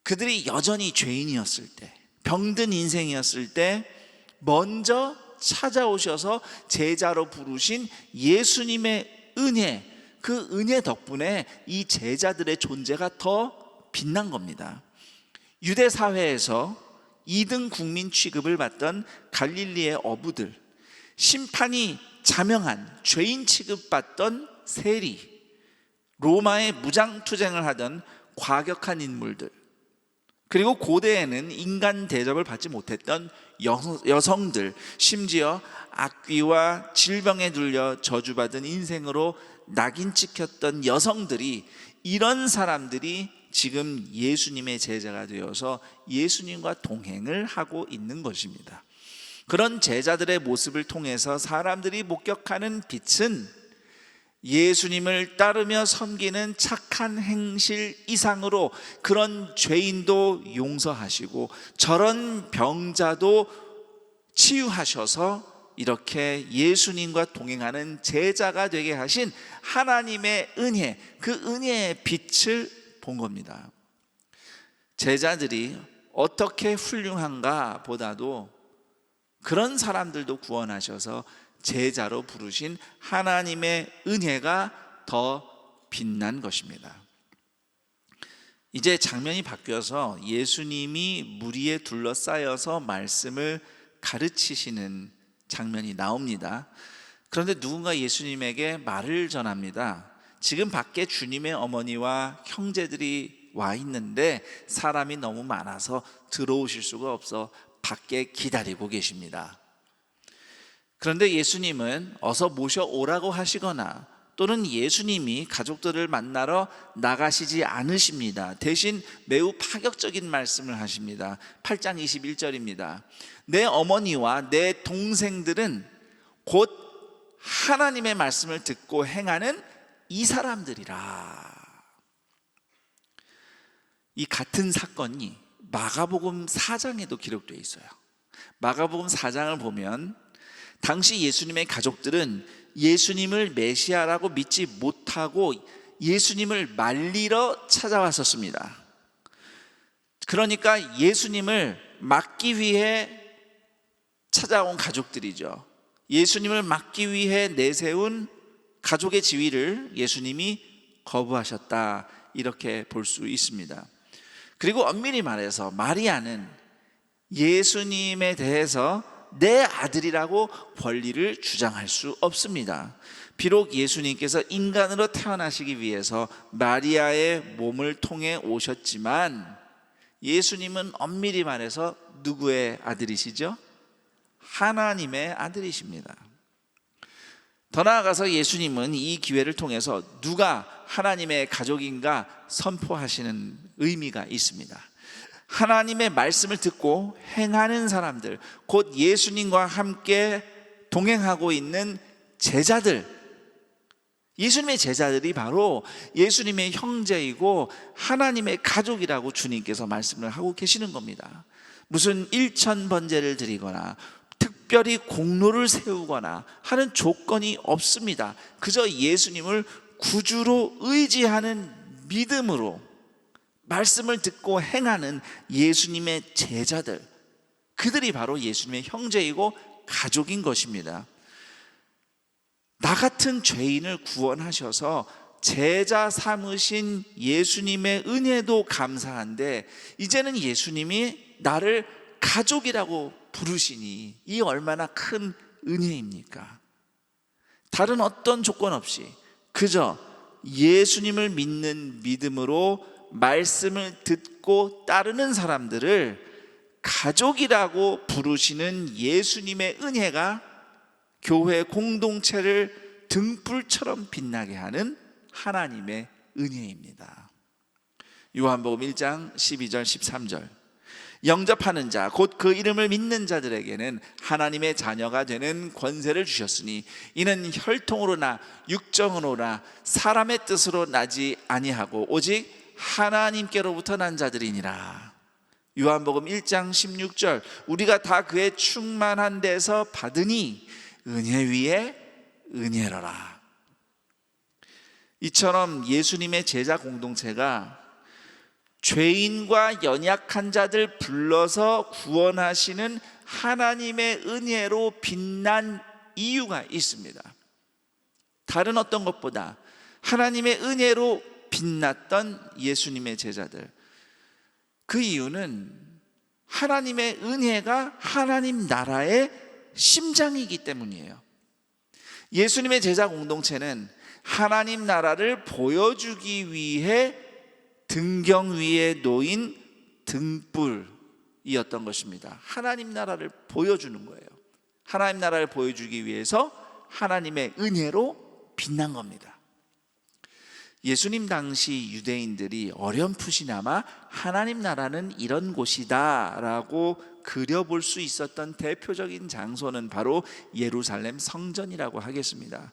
그들이 여전히 죄인이었을 때, 병든 인생이었을 때 먼저 찾아오셔서 제자로 부르신 예수님의 은혜, 그 은혜 덕분에 이 제자들의 존재가 더 빛난 겁니다. 유대 사회에서 2등 국민 취급을 받던 갈릴리의 어부들, 심판이 자명한 죄인 취급받던 세리, 로마의 무장투쟁을 하던 과격한 인물들, 그리고 고대에는 인간 대접을 받지 못했던 여성들, 심지어 악귀와 질병에 눌려 저주받은 인생으로 낙인 찍혔던 여성들이, 이런 사람들이 지금 예수님의 제자가 되어서 예수님과 동행을 하고 있는 것입니다. 그런 제자들의 모습을 통해서 사람들이 목격하는 빛은 예수님을 따르며 섬기는 착한 행실 이상으로 그런 죄인도 용서하시고 저런 병자도 치유하셔서 이렇게 예수님과 동행하는 제자가 되게 하신 하나님의 은혜, 그 은혜의 빛을 본 겁니다. 제자들이 어떻게 훌륭한가 보다도 그런 사람들도 구원하셔서 제자로 부르신 하나님의 은혜가 더 빛난 것입니다. 이제 장면이 바뀌어서 예수님이 무리에 둘러싸여서 말씀을 가르치시는 장면이 나옵니다. 그런데 누군가 예수님에게 말을 전합니다. 지금 밖에 주님의 어머니와 형제들이 와 있는데 사람이 너무 많아서 들어오실 수가 없어 밖에 기다리고 계십니다. 그런데 예수님은 어서 모셔오라고 하시거나 또는 예수님이 가족들을 만나러 나가시지 않으십니다. 대신 매우 파격적인 말씀을 하십니다. 8장 21절입니다. 내 어머니와 내 동생들은 곧 하나님의 말씀을 듣고 행하는 이 사람들이라. 이 같은 사건이 마가복음 4장에도 기록되어 있어요. 마가복음 4장을 보면 당시 예수님의 가족들은 예수님을 메시아라고 믿지 못하고 예수님을 말리러 찾아왔었습니다. 그러니까 예수님을 막기 위해 찾아온 가족들이죠. 예수님을 막기 위해 내세운 가족의 지위를 예수님이 거부하셨다, 이렇게 볼 수 있습니다. 그리고 엄밀히 말해서 마리아는 예수님에 대해서 내 아들이라고 권리를 주장할 수 없습니다. 비록 예수님께서 인간으로 태어나시기 위해서 마리아의 몸을 통해 오셨지만 예수님은 엄밀히 말해서 누구의 아들이시죠? 하나님의 아들이십니다. 더 나아가서 예수님은 이 기회를 통해서 누가 하나님의 가족인가 선포하시는 의미가 있습니다. 하나님의 말씀을 듣고 행하는 사람들, 곧 예수님과 함께 동행하고 있는 제자들, 예수님의 제자들이 바로 예수님의 형제이고 하나님의 가족이라고 주님께서 말씀을 하고 계시는 겁니다. 무슨 일천번제를 드리거나 특별히 공로를 세우거나 하는 조건이 없습니다. 그저 예수님을 구주로 의지하는 믿음으로 말씀을 듣고 행하는 예수님의 제자들, 그들이 바로 예수님의 형제이고 가족인 것입니다. 나 같은 죄인을 구원하셔서 제자 삼으신 예수님의 은혜도 감사한데, 이제는 예수님이 나를 가족이라고 부르시니 이 얼마나 큰 은혜입니까? 다른 어떤 조건 없이 그저 예수님을 믿는 믿음으로 말씀을 듣고 따르는 사람들을 가족이라고 부르시는 예수님의 은혜가 교회 공동체를 등불처럼 빛나게 하는 하나님의 은혜입니다. 요한복음 1장 12절 13절, 영접하는 자 곧 그 이름을 믿는 자들에게는 하나님의 자녀가 되는 권세를 주셨으니 이는 혈통으로나 육정으로나 사람의 뜻으로 나지 아니하고 오직 하나님께로부터 난 자들이니라. 요한복음 1장 16절, 우리가 다 그의 충만한 데서 받으니 은혜 위에 은혜로라. 이처럼 예수님의 제자 공동체가 죄인과 연약한 자들 불러서 구원하시는 하나님의 은혜로 빛난 이유가 있습니다. 다른 어떤 것보다 하나님의 은혜로 빛났던 예수님의 제자들, 그 이유는 하나님의 은혜가 하나님 나라의 심장이기 때문이에요. 예수님의 제자 공동체는 하나님 나라를 보여주기 위해 등경 위에 놓인 등불이었던 것입니다. 하나님 나라를 보여주는 거예요. 하나님 나라를 보여주기 위해서 하나님의 은혜로 빛난 겁니다. 예수님 당시 유대인들이 어렴풋이나마 하나님 나라는 이런 곳이다 라고 그려볼 수 있었던 대표적인 장소는 바로 예루살렘 성전이라고 하겠습니다.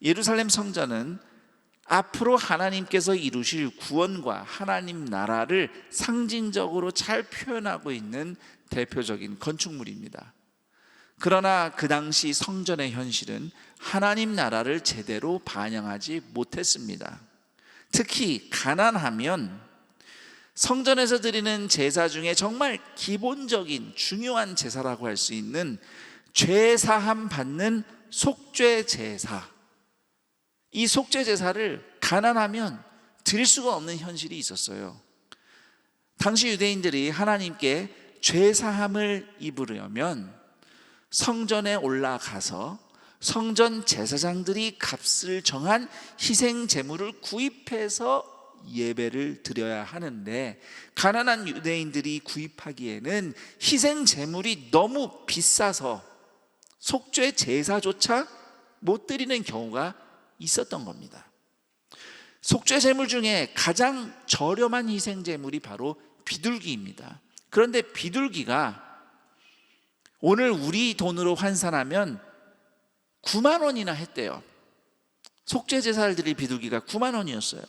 예루살렘 성전은 앞으로 하나님께서 이루실 구원과 하나님 나라를 상징적으로 잘 표현하고 있는 대표적인 건축물입니다. 그러나 그 당시 성전의 현실은 하나님 나라를 제대로 반영하지 못했습니다. 특히 가난하면 성전에서 드리는 제사 중에 정말 기본적인 중요한 제사라고 할 수 있는 죄사함 받는 속죄 제사, 이 속죄 제사를 가난하면 드릴 수가 없는 현실이 있었어요. 당시 유대인들이 하나님께 죄사함을 입으려면 성전에 올라가서 성전 제사장들이 값을 정한 희생 제물을 구입해서 예배를 드려야 하는데, 가난한 유대인들이 구입하기에는 희생 제물이 너무 비싸서 속죄 제사조차 못 드리는 경우가 있었던 겁니다. 속죄 제물 중에 가장 저렴한 희생 제물이 바로 비둘기입니다. 그런데 비둘기가 오늘 우리 돈으로 환산하면 9만 원이나 했대요. 속죄 제사를 드릴 비둘기가 9만 원이었어요.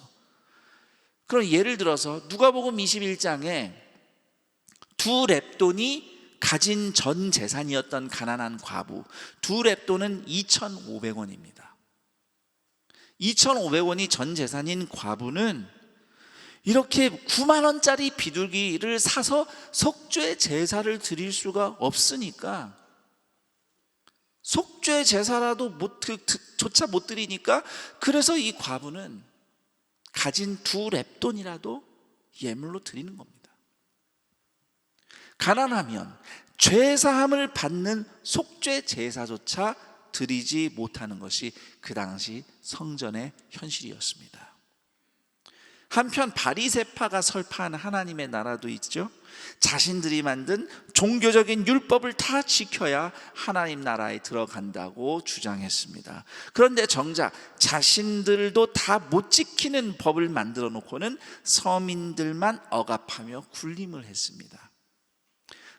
그럼 예를 들어서 누가복음 21장에 두 렙돈이 가진 전 재산이었던 가난한 과부, 두 렙돈은 2,500원입니다. 2,500원이 전 재산인 과부는 이렇게 9만 원짜리 비둘기를 사서 속죄 제사를 드릴 수가 없으니까, 속죄 제사라도 조차 못 드리니까, 그래서 이 과부는 가진 두 렙돈이라도 예물로 드리는 겁니다. 가난하면 죄사함을 받는 속죄 제사조차 드리지 못하는 것이 그 당시 성전의 현실이었습니다. 한편 바리새파가 설파한 하나님의 나라도 있죠. 자신들이 만든 종교적인 율법을 다 지켜야 하나님 나라에 들어간다고 주장했습니다. 그런데 정작 자신들도 다 못 지키는 법을 만들어 놓고는 서민들만 억압하며 군림을 했습니다.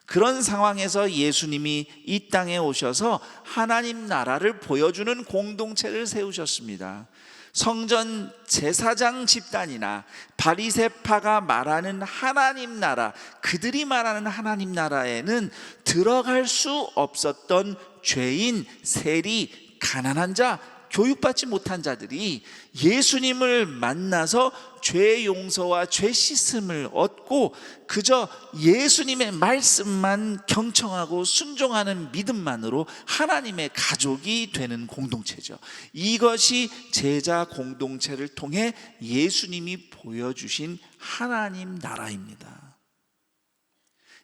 그런 상황에서 예수님이 이 땅에 오셔서 하나님 나라를 보여주는 공동체를 세우셨습니다. 성전 제사장 집단이나 바리새파가 말하는 하나님 나라, 그들이 말하는 하나님 나라에는 들어갈 수 없었던 죄인, 세리, 가난한 자, 교육받지 못한 자들이 예수님을 만나서 죄 용서와 죄 씻음을 얻고 그저 예수님의 말씀만 경청하고 순종하는 믿음만으로 하나님의 가족이 되는 공동체죠. 이것이 제자 공동체를 통해 예수님이 보여주신 하나님 나라입니다.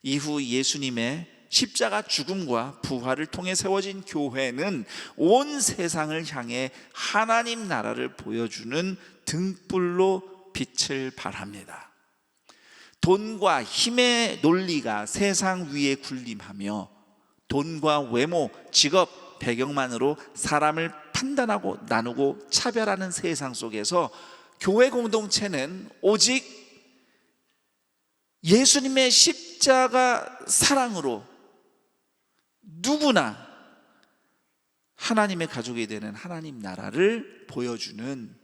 이후 예수님의 십자가 죽음과 부활을 통해 세워진 교회는 온 세상을 향해 하나님 나라를 보여주는 등불로 빛을 발합니다. 돈과 힘의 논리가 세상 위에 군림하며 돈과 외모, 직업, 배경만으로 사람을 판단하고 나누고 차별하는 세상 속에서 교회 공동체는 오직 예수님의 십자가 사랑으로 누구나 하나님의 가족이 되는 하나님 나라를 보여주는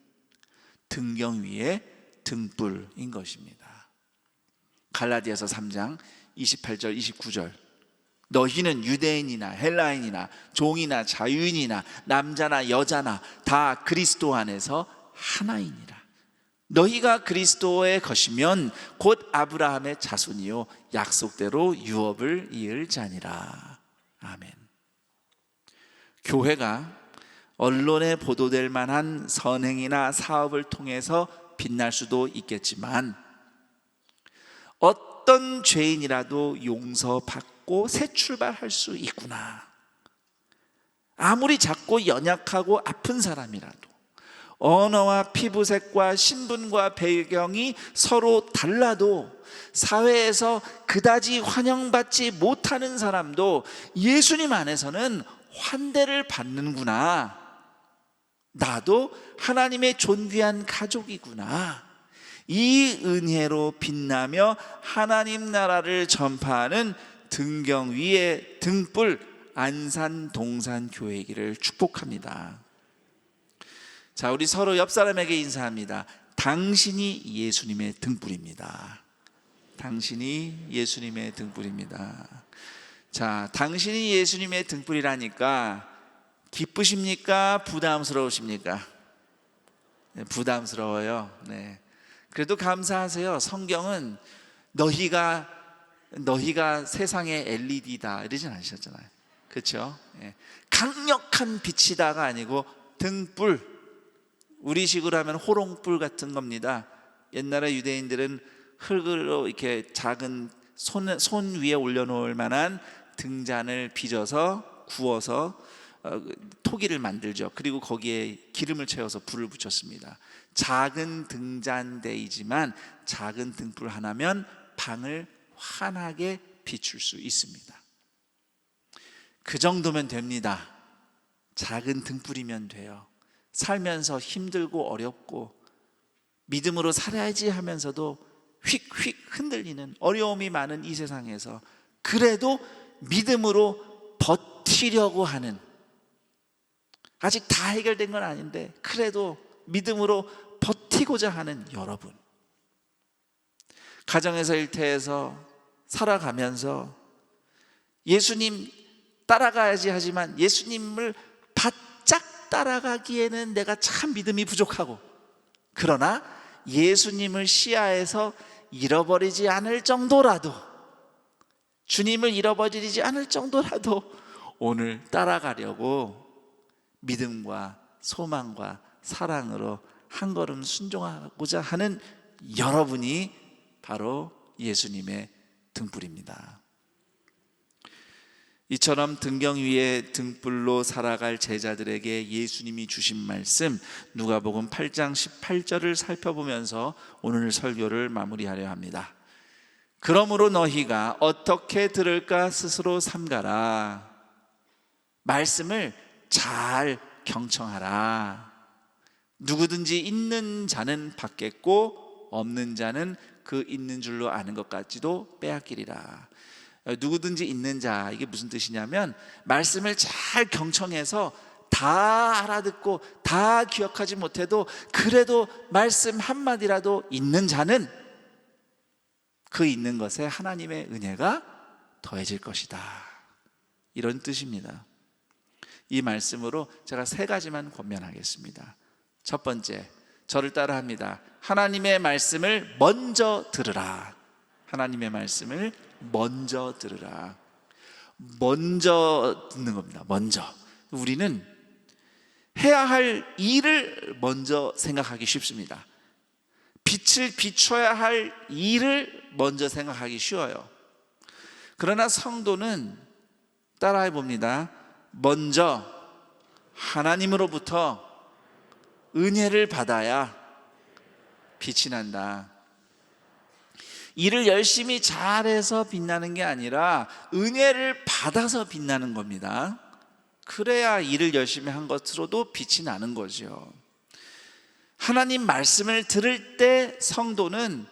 등경 위의 등불인 것입니다. 갈라디아서 3장 28절 29절 너희는 유대인이나 헬라인이나 종이나 자유인이나 남자나 여자나 다 그리스도 안에서 하나이니라. 너희가 그리스도의 것이면 곧 아브라함의 자손이요 약속대로 유업을 이을 자니라. 아멘. 교회가 언론에 보도될 만한 선행이나 사업을 통해서 빛날 수도 있겠지만 어떤 죄인이라도 용서받고 새 출발할 수 있구나. 아무리 작고 연약하고 아픈 사람이라도 언어와 피부색과 신분과 배경이 서로 달라도 사회에서 그다지 환영받지 못하는 사람도 예수님 안에서는 환대를 받는구나. 나도 하나님의 존귀한 가족이구나. 이 은혜로 빛나며 하나님 나라를 전파하는 등경 위의 등불 안산 동산 교회이기를 축복합니다. 자, 우리 서로 옆 사람에게 인사합니다. 당신이 예수님의 등불입니다. 당신이 예수님의 등불입니다. 자, 당신이 예수님의 등불이라니까 기쁘십니까? 부담스러우십니까? 네, 부담스러워요. 네. 그래도 감사하세요. 성경은 너희가 세상의 LED다 이러진 않으셨잖아요. 그렇죠? 네. 강력한 빛이다가 아니고 등불. 우리식으로 하면 호롱불 같은 겁니다. 옛날에 유대인들은 흙으로 이렇게 작은 손 위에 올려놓을 만한 등잔을 빚어서 구워서 토기를 만들죠. 그리고 거기에 기름을 채워서 불을 붙였습니다. 작은 등잔대이지만 작은 등불 하나면 방을 환하게 비출 수 있습니다. 그 정도면 됩니다. 작은 등불이면 돼요. 살면서 힘들고 어렵고 믿음으로 살아야지 하면서도 휙휙 흔들리는 어려움이 많은 이 세상에서 그래도 믿음으로 버티려고 하는, 아직 다 해결된 건 아닌데 그래도 믿음으로 버티고자 하는 여러분, 가정에서 일터에서 살아가면서 예수님 따라가야지 하지만 예수님을 바짝 따라가기에는 내가 참 믿음이 부족하고, 그러나 예수님을 시야에서 잃어버리지 않을 정도라도, 주님을 잃어버리지 않을 정도라도 오늘 따라가려고 믿음과 소망과 사랑으로 한 걸음 순종하고자 하는 여러분이 바로 예수님의 등불입니다. 이처럼 등경 위에 등불로 살아갈 제자들에게 예수님이 주신 말씀, 누가복음 8장 18절을 살펴보면서 오늘 설교를 마무리하려 합니다. 그러므로 너희가 어떻게 들을까 스스로 삼가라. 말씀을 잘 경청하라. 누구든지 있는 자는 받겠고 없는 자는 그 있는 줄로 아는 것까지도 빼앗기리라. 누구든지 있는 자, 이게 무슨 뜻이냐면 말씀을 잘 경청해서 다 알아듣고 다 기억하지 못해도 그래도 말씀 한마디라도 있는 자는 그 있는 것에 하나님의 은혜가 더해질 것이다. 이런 뜻입니다. 이 말씀으로 제가 3가지만 권면하겠습니다. 첫 번째, 저를 따라합니다. 하나님의 말씀을 먼저 들으라. 하나님의 말씀을 먼저 들으라. 먼저 듣는 겁니다. 먼저. 우리는 해야 할 일을 먼저 생각하기 쉽습니다. 빛을 비춰야 할 일을 먼저 생각하기 쉬워요. 그러나 성도는 따라해 봅니다. 먼저 하나님으로부터 은혜를 받아야 빛이 난다. 일을 열심히 잘해서 빛나는 게 아니라 은혜를 받아서 빛나는 겁니다. 그래야 일을 열심히 한 것으로도 빛이 나는 거죠. 하나님 말씀을 들을 때 성도는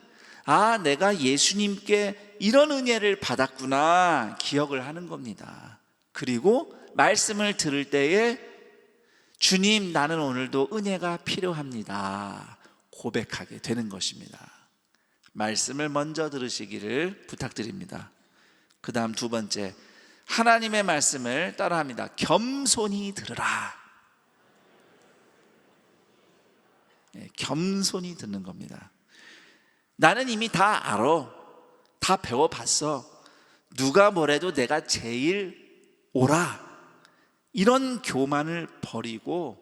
내가 예수님께 이런 은혜를 받았구나 기억을 하는 겁니다. 그리고 말씀을 들을 때에 주님, 나는 오늘도 은혜가 필요합니다 고백하게 되는 것입니다. 말씀을 먼저 들으시기를 부탁드립니다. 그 다음 2번째, 하나님의 말씀을 따라합니다. 겸손히 들으라. 겸손히 듣는 겁니다. 나는 이미 다 알아. 다 배워봤어. 누가 뭐래도 내가 제일 옳아. 이런 교만을 버리고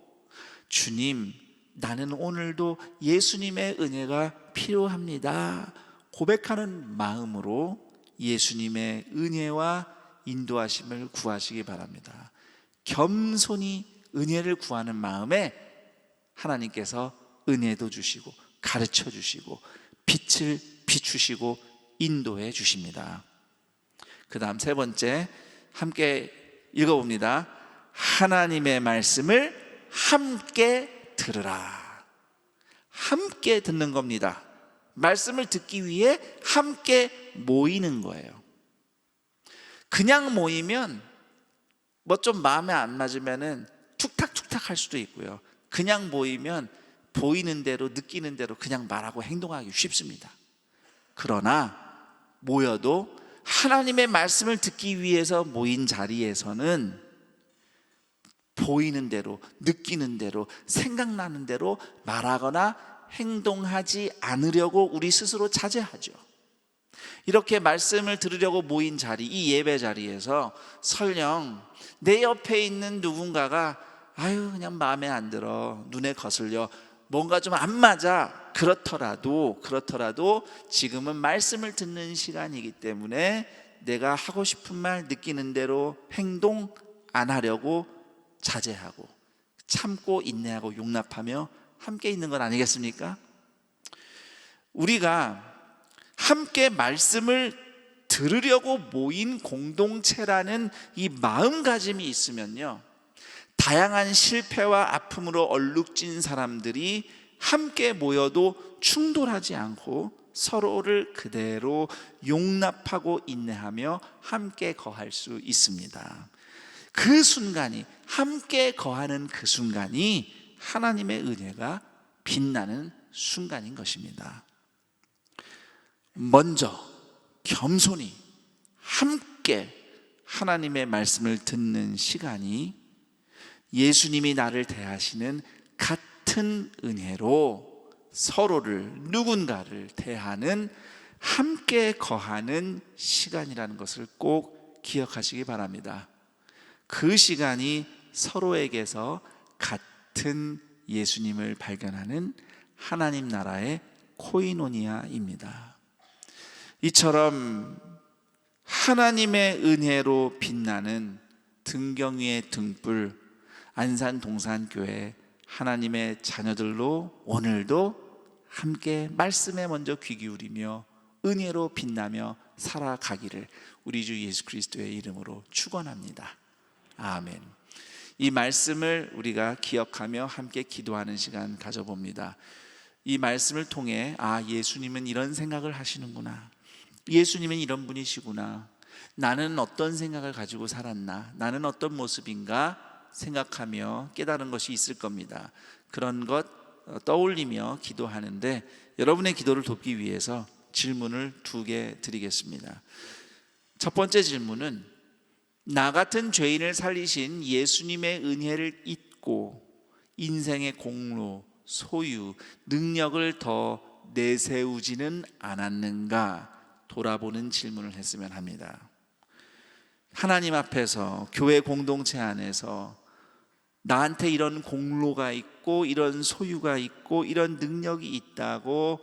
주님, 나는 오늘도 예수님의 은혜가 필요합니다 고백하는 마음으로 예수님의 은혜와 인도하심을 구하시기 바랍니다. 겸손히 은혜를 구하는 마음에 하나님께서 은혜도 주시고 가르쳐 주시고 빛을 비추시고 인도해 주십니다. 그 다음 3번째, 함께 읽어봅니다. 하나님의 말씀을 함께 들으라. 함께 듣는 겁니다. 말씀을 듣기 위해 함께 모이는 거예요. 그냥 모이면 뭐 좀 마음에 안 맞으면은 툭탁툭탁 할 수도 있고요. 그냥 모이면 보이는 대로 느끼는 대로 그냥 말하고 행동하기 쉽습니다. 그러나 모여도 하나님의 말씀을 듣기 위해서 모인 자리에서는 보이는 대로, 느끼는 대로, 생각나는 대로 말하거나 행동하지 않으려고 우리 스스로 자제하죠. 이렇게 말씀을 들으려고 모인 자리, 이 예배 자리에서 설령 내 옆에 있는 누군가가 그냥 마음에 안 들어, 눈에 거슬려, 뭔가 좀 안 맞아, 그렇더라도 지금은 말씀을 듣는 시간이기 때문에 내가 하고 싶은 말, 느끼는 대로 행동 안 하려고 자제하고 참고 인내하고 용납하며 함께 있는 건 아니겠습니까? 우리가 함께 말씀을 들으려고 모인 공동체라는 이 마음가짐이 있으면요, 다양한 실패와 아픔으로 얼룩진 사람들이 함께 모여도 충돌하지 않고 서로를 그대로 용납하고 인내하며 함께 거할 수 있습니다. 그 순간이, 함께 거하는 그 순간이 하나님의 은혜가 빛나는 순간인 것입니다. 먼저 겸손히 함께 하나님의 말씀을 듣는 시간이 예수님이 나를 대하시는 같은 은혜로 서로를, 누군가를 대하는 함께 거하는 시간이라는 것을 꼭 기억하시기 바랍니다. 그 시간이 서로에게서 같은 예수님을 발견하는 하나님 나라의 코이노니아입니다. 이처럼 하나님의 은혜로 빛나는 등경 위의 등불 안산 동산교회 하나님의 자녀들로 오늘도 함께 말씀에 먼저 귀 기울이며 은혜로 빛나며 살아가기를 우리 주 예수 그리스도의 이름으로 축원합니다. 아멘. 이 말씀을 우리가 기억하며 함께 기도하는 시간 가져봅니다. 이 말씀을 통해 예수님은 이런 생각을 하시는구나, 예수님은 이런 분이시구나, 나는 어떤 생각을 가지고 살았나, 나는 어떤 모습인가 생각하며 깨달은 것이 있을 겁니다. 그런 것 떠올리며 기도하는데 여러분의 기도를 돕기 위해서 질문을 2개 드리겠습니다. 첫 번째 질문은 나 같은 죄인을 살리신 예수님의 은혜를 잊고 인생의 공로, 소유, 능력을 더 내세우지는 않았는가 돌아보는 질문을 했으면 합니다. 하나님 앞에서, 교회 공동체 안에서 나한테 이런 공로가 있고 이런 소유가 있고 이런 능력이 있다고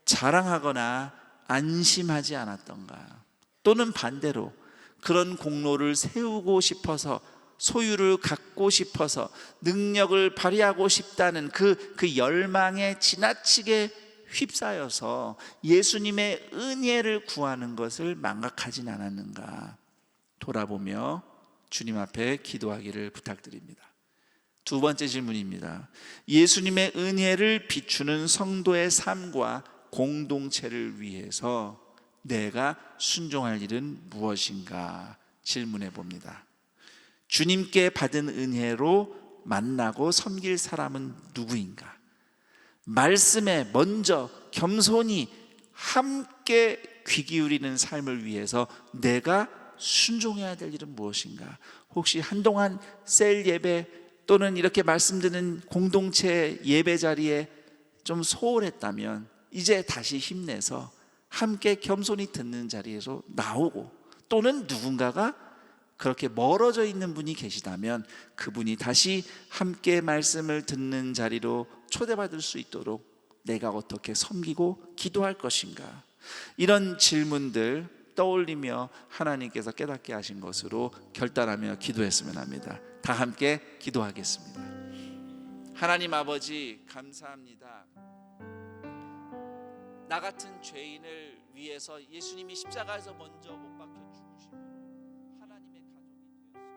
자랑하거나 안심하지 않았던가, 또는 반대로 그런 공로를 세우고 싶어서, 소유를 갖고 싶어서, 능력을 발휘하고 싶다는 그 열망에 지나치게 휩싸여서 예수님의 은혜를 구하는 것을 망각하진 않았는가 돌아보며 주님 앞에 기도하기를 부탁드립니다. 2번째 질문입니다. 예수님의 은혜를 비추는 성도의 삶과 공동체를 위해서 내가 순종할 일은 무엇인가 질문해 봅니다. 주님께 받은 은혜로 만나고 섬길 사람은 누구인가? 말씀에 먼저 겸손히 함께 귀 기울이는 삶을 위해서 내가 순종해야 될 일은 무엇인가? 혹시 한동안 셀 예배 또는 이렇게 말씀 듣는 공동체 예배 자리에 좀 소홀했다면 이제 다시 힘내서 함께 겸손히 듣는 자리에서 나오고, 또는 누군가가 그렇게 멀어져 있는 분이 계시다면 그분이 다시 함께 말씀을 듣는 자리로 초대받을 수 있도록 내가 어떻게 섬기고 기도할 것인가, 이런 질문들 떠올리며 하나님께서 깨닫게 하신 것으로 결단하며 기도했으면 합니다. 다 함께 기도하겠습니다. 하나님 아버지, 감사합니다. 나 같은 죄인을 위해서 예수님이 십자가에서 먼저 못 박혀 죽으시고 하나님의 가족이 되었습니다.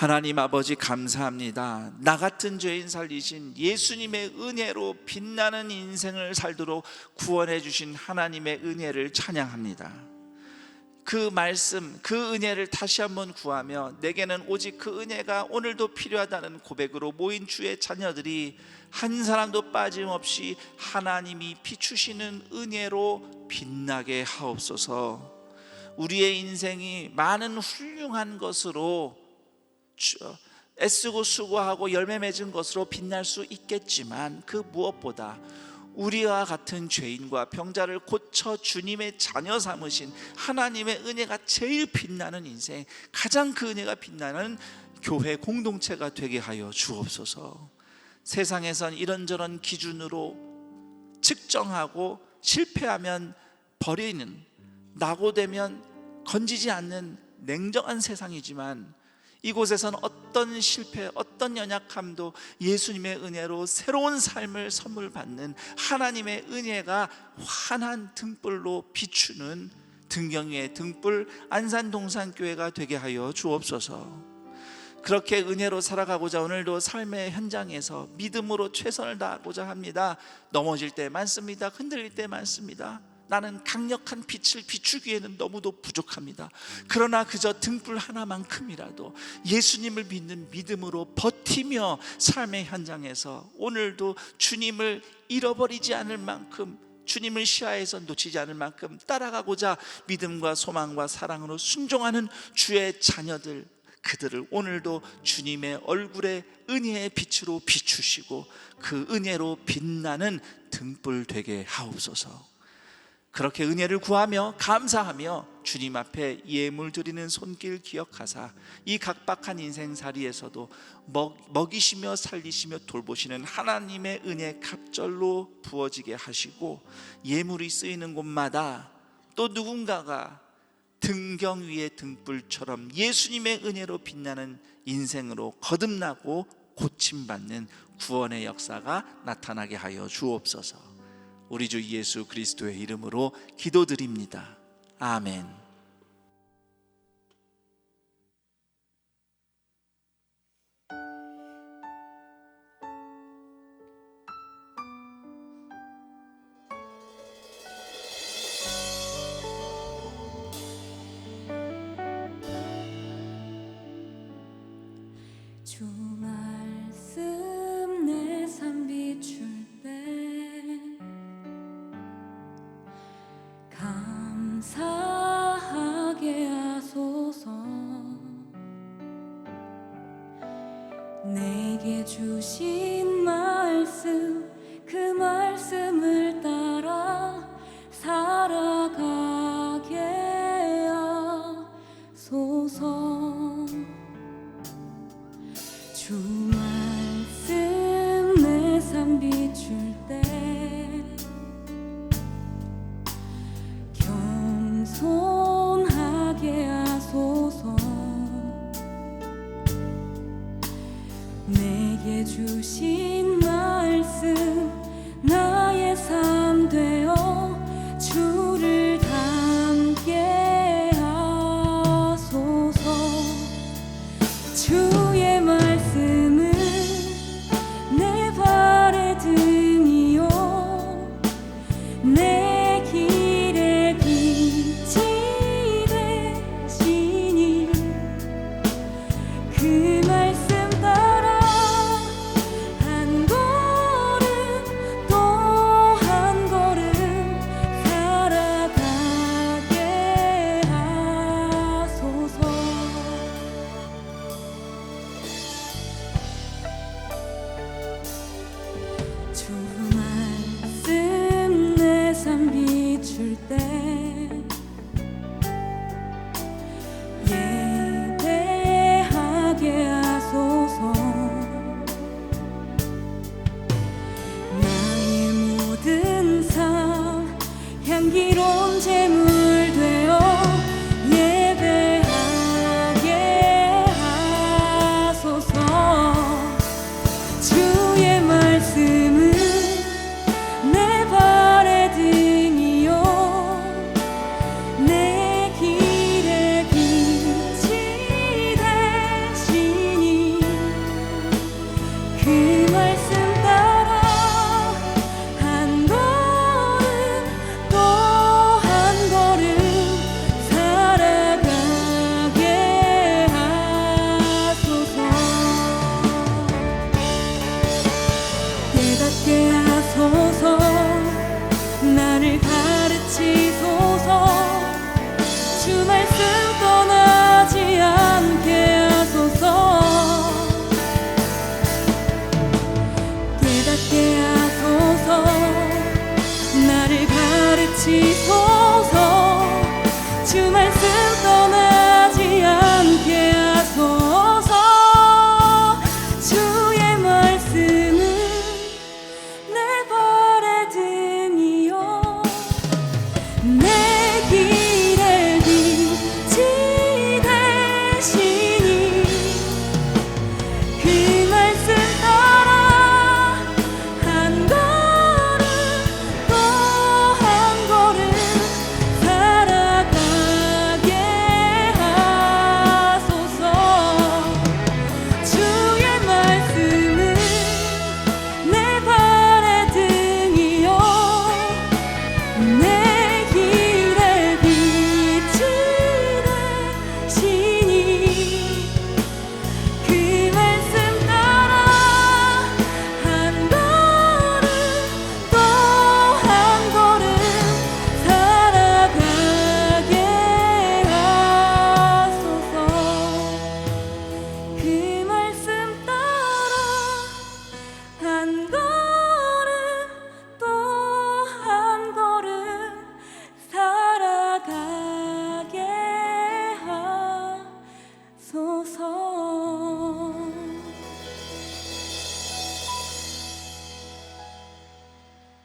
하나님 아버지 감사합니다. 나 같은 죄인 살리신 예수님의 은혜로 빛나는 인생을 살도록 구원해 주신 하나님의 은혜를 찬양합니다. 그 말씀, 그 은혜를 다시 한번 구하며 내게는 오직 그 은혜가 오늘도 필요하다는 고백으로 모인 주의 자녀들이 한 사람도 빠짐없이 하나님이 비추시는 은혜로 빛나게 하옵소서. 우리의 인생이 많은 훌륭한 것으로 애쓰고 수고하고 열매 맺은 것으로 빛날 수 있겠지만 그 무엇보다 우리와 같은 죄인과 병자를 고쳐 주님의 자녀 삼으신 하나님의 은혜가 제일 빛나는 인생, 가장 그 은혜가 빛나는 교회 공동체가 되게 하여 주옵소서. 세상에선 이런저런 기준으로 측정하고 실패하면 버리는, 낙오되면 건지지 않는 냉정한 세상이지만 이곳에선 어떤 실패, 어떤 연약함도 예수님의 은혜로 새로운 삶을 선물 받는 하나님의 은혜가 환한 등불로 비추는 등경의 등불 안산동산교회가 되게 하여 주옵소서. 그렇게 은혜로 살아가고자 오늘도 삶의 현장에서 믿음으로 최선을 다하고자 합니다. 넘어질 때 많습니다. 흔들릴 때 많습니다. 나는 강력한 빛을 비추기에는 너무도 부족합니다. 그러나 그저 등불 하나만큼이라도 예수님을 믿는 믿음으로 버티며 삶의 현장에서 오늘도 주님을 잃어버리지 않을 만큼, 주님을 시야에서 놓치지 않을 만큼 따라가고자 믿음과 소망과 사랑으로 순종하는 주의 자녀들, 그들을 오늘도 주님의 얼굴에 은혜의 빛으로 비추시고 그 은혜로 빛나는 등불 되게 하옵소서. 그렇게 은혜를 구하며 감사하며 주님 앞에 예물 드리는 손길 기억하사 이 각박한 인생살이에서도 먹이시며 살리시며 돌보시는 하나님의 은혜 갑절로 부어지게 하시고, 예물이 쓰이는 곳마다 또 누군가가 등경 위의 등불처럼 예수님의 은혜로 빛나는 인생으로 거듭나고 고침받는 구원의 역사가 나타나게 하여 주옵소서. 우리 주 예수 그리스도의 이름으로 기도드립니다. 아멘. 주 말씀 내 삶 비출 때 감사하게 하소서. 내게 주신 말씀, 그 말씀을 따라 살아가게 하소서. 주 말씀 내 삶 비출 때 겸손하게 하소서. 내게 주신 말씀 나의 삶 되어 주를 닮게 하소서. 주의 말씀은 내 발의 등이요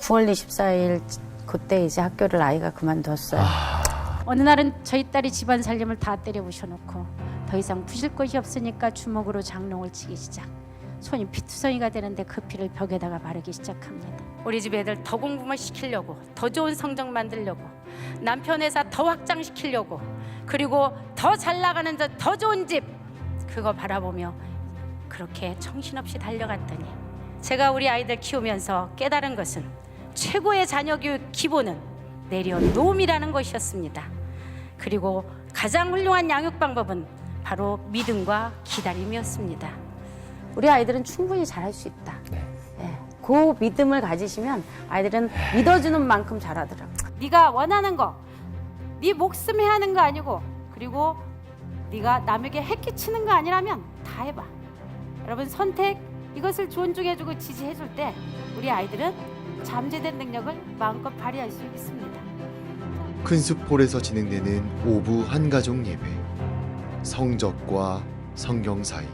9월 24일 그때 이제 학교를 아이가 그만뒀어요. 어느 날은 저희 딸이 집안 살림을 다 때려 부셔놓고 더 이상 부실 것이 없으니까 주먹으로 장롱을 치기 시작. 손이 피투성이가 되는데 그 피를 벽에다가 바르기 시작합니다. 우리 집 애들 더 공부만 시키려고, 더 좋은 성적 만들려고, 남편 회사 더 확장시키려고, 그리고 더 잘 나가는 더 좋은 집, 그거 바라보며 그렇게 정신없이 달려갔더니 제가 우리 아이들 키우면서 깨달은 것은 최고의 자녀 교육 기본은 내려놓음이라는 것이었습니다. 그리고 가장 훌륭한 양육 방법은 바로 믿음과 기다림이었습니다. 우리 아이들은 충분히 잘할 수 있다. 예, 그 믿음을 가지시면 아이들은 믿어주는 만큼 잘하더라고요. 네가 원하는 거, 네 목숨에 하는 거 아니고, 그리고 네가 남에게 해끼치는 거 아니라면 다 해봐. 여러분, 선택 이것을 존중해주고 지지해줄 때 우리 아이들은 잠재된 능력을 마음껏 발휘할 수 있습니다. 큰숲홀에서 진행되는 오부 한가족 예배 성적과 성경 사이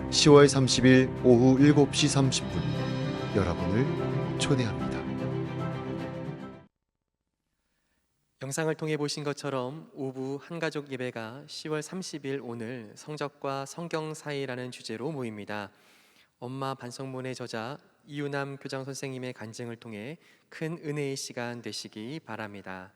10월 30일 오후 7시 30분 여러분을 초대합니다. 영상을 통해 보신 것처럼 오부 한가족 예배가 10월 30일 오늘 성적과 성경 사이라는 주제로 모입니다. 엄마 반성문의 저자 이유남 교장 선생님의 간증을 통해 큰 은혜의 시간 되시기 바랍니다.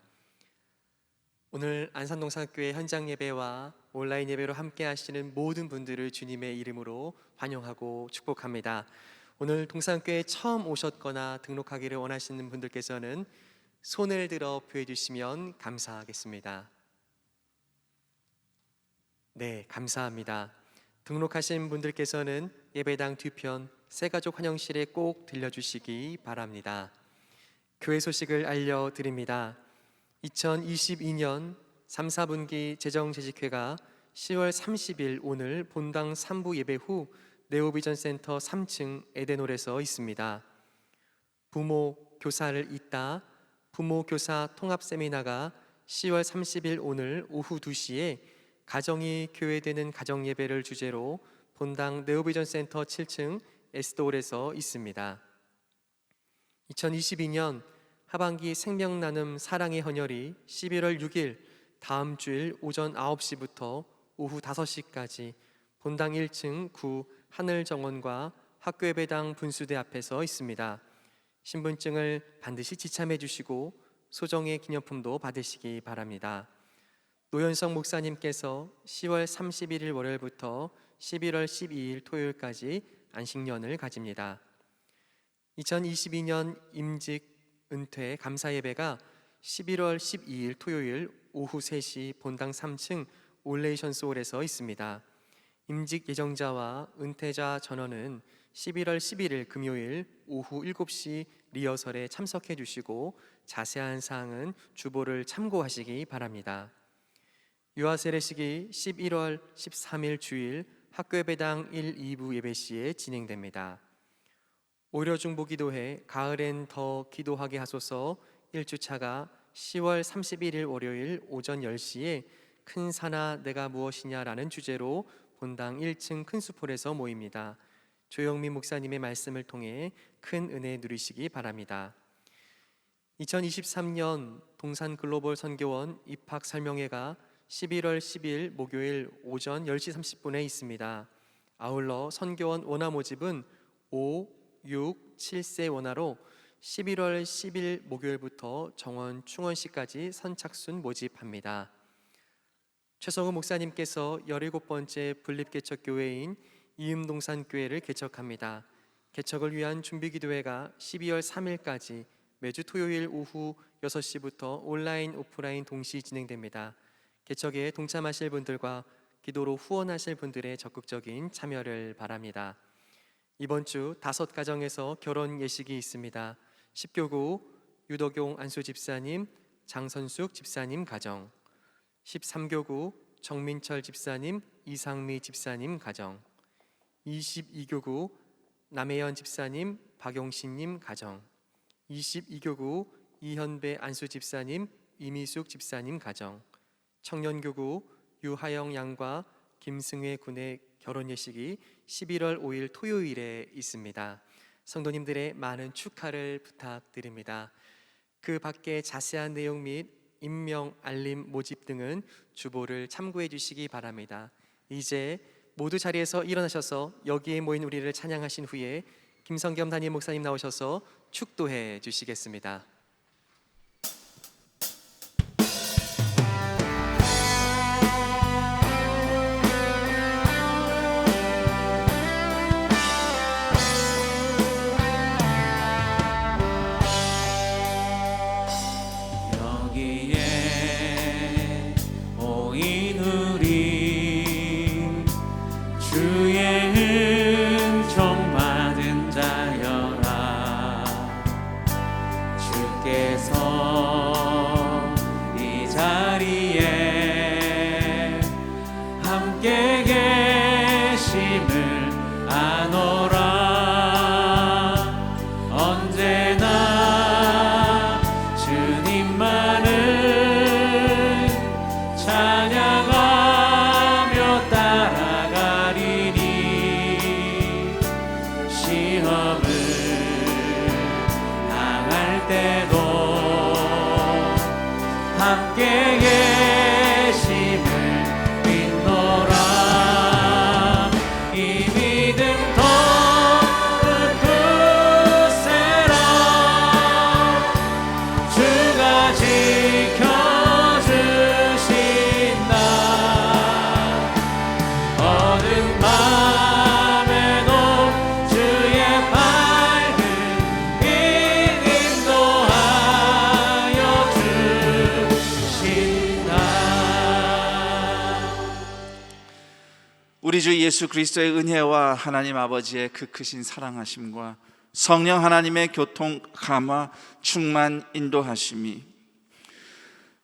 오늘 안산동산교회 현장 예배와 온라인 예배로 함께 하시는 모든 분들을 주님의 이름으로 환영하고 축복합니다. 오늘 동산교회에 처음 오셨거나 등록하기를 원하시는 분들께서는 손을 들어 표해 주시면 감사하겠습니다. 네, 감사합니다. 등록하신 분들께서는 예배당 뒤편 새가족 환영실에 꼭 들려주시기 바랍니다. 교회 소식을 알려드립니다. 2022년 3, 4분기 재정재직회가 10월 30일 오늘 본당 3부 예배 후 네오비전센터 3층 에덴홀에서 있습니다. 부모 교사를 잇다 부모 교사 통합 세미나가 10월 30일 오늘 오후 2시에 가정이 교회되는 가정 예배를 주제로 본당 네오비전센터 7층 에스도홀에서 있습니다. 2022년 하반기 생명 나눔 사랑의 헌혈이 11월 6일 다음 주일 오전 9시부터 오후 5시까지 본당 1층 구 하늘정원과 학교예배당 분수대 앞에서 있습니다. 신분증을 반드시 지참해 주시고 소정의 기념품도 받으시기 바랍니다. 노현성 목사님께서 10월 31일 월요일부터 11월 12일 토요일까지 안식년을 가집니다. 2022년 임직 은퇴 감사 예배가 11월 12일 토요일 오후 3시 본당 3층 올레이션스홀에서 있습니다. 임직 예정자와 은퇴자 전원은 11월 11일 금요일 오후 7시 리허설에 참석해 주시고 자세한 사항은 주보를 참고하시기 바랍니다. 유아 세례식이 11월 13일 주일 학교예배당 1, 2부 예배 시에 진행됩니다. 오려중보기도회 가을엔 더 기도하게 하소서 1주차가 10월 31일 월요일 오전 10시에 큰 산아 내가 무엇이냐라는 주제로 본당 1층 큰숲홀에서 모입니다. 조영민 목사님의 말씀을 통해 큰 은혜 누리시기 바랍니다. 2023년 동산 글로벌 선교원 입학 설명회가 11월 10일 목요일 오전 10시 30분에 있습니다. 아울러 선교원 원화 모집은 5, 6, 7세 원화로 11월 10일 목요일부터 정원 충원시까지 선착순 모집합니다. 최성우 목사님께서 17번째 분립개척교회인 이음동산교회를 개척합니다. 개척을 위한 준비기도회가 12월 3일까지 매주 토요일 오후 6시부터 온라인, 오프라인 동시 진행됩니다. 개척에 동참하실 분들과 기도로 후원하실 분들의 적극적인 참여를 바랍니다. 이번 주 5가정에서 결혼 예식이 있습니다. 10교구 유덕용 안수 집사님, 장선숙 집사님 가정, 13교구 정민철 집사님, 이상미 집사님 가정, 22교구 남혜연 집사님, 박용신님 가정, 22교구 이현배 안수 집사님, 이미숙 집사님 가정, 청년교구 유하영 양과 김승회 군의 결혼 예식이 11월 5일 토요일에 있습니다. 성도님들의 많은 축하를 부탁드립니다. 그 밖에 자세한 내용 및 임명, 알림, 모집 등은 주보를 참고해 주시기 바랍니다. 이제 모두 자리에서 일어나셔서 여기에 모인 우리를 찬양하신 후에 김성겸 담임 목사님 나오셔서 축도해 주시겠습니다. 여기에 모인 우리 주의 은총 받은 자여라. 주께서 이 자리에 함께 계심을 아노라. 언제나 주님만을 찬양하며 따라가리니 시험을 당할 때도 함께 계심을 믿노라. 이 믿음 더욱 굳세라. 주가 지켜주신다. 어두운 밤에도 주의 밝은 빛 인도하여 주신다. 우리 주 예수 그리스도의 은혜와 하나님 아버지의 그 크신 사랑하심과 성령 하나님의 교통, 감화, 충만, 인도하심이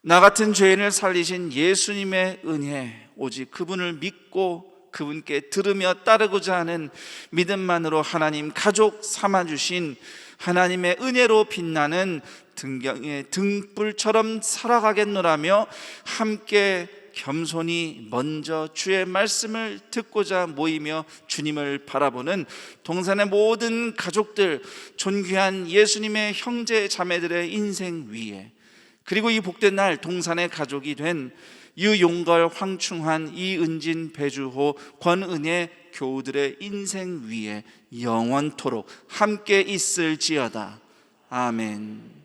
나 같은 죄인을 살리신 예수님의 은혜, 오직 그분을 믿고 그분께 들으며 따르고자 하는 믿음만으로 하나님 가족 삼아주신 하나님의 은혜로 빛나는 등경의 등불처럼 살아가겠노라며 함께 겸손히 먼저 주의 말씀을 듣고자 모이며 주님을 바라보는 동산의 모든 가족들, 존귀한 예수님의 형제 자매들의 인생 위에, 그리고 이 복된 날 동산의 가족이 된 유용걸, 황충환, 이은진, 배주호, 권은혜 교우들의 인생 위에 영원토록 함께 있을지어다. 아멘.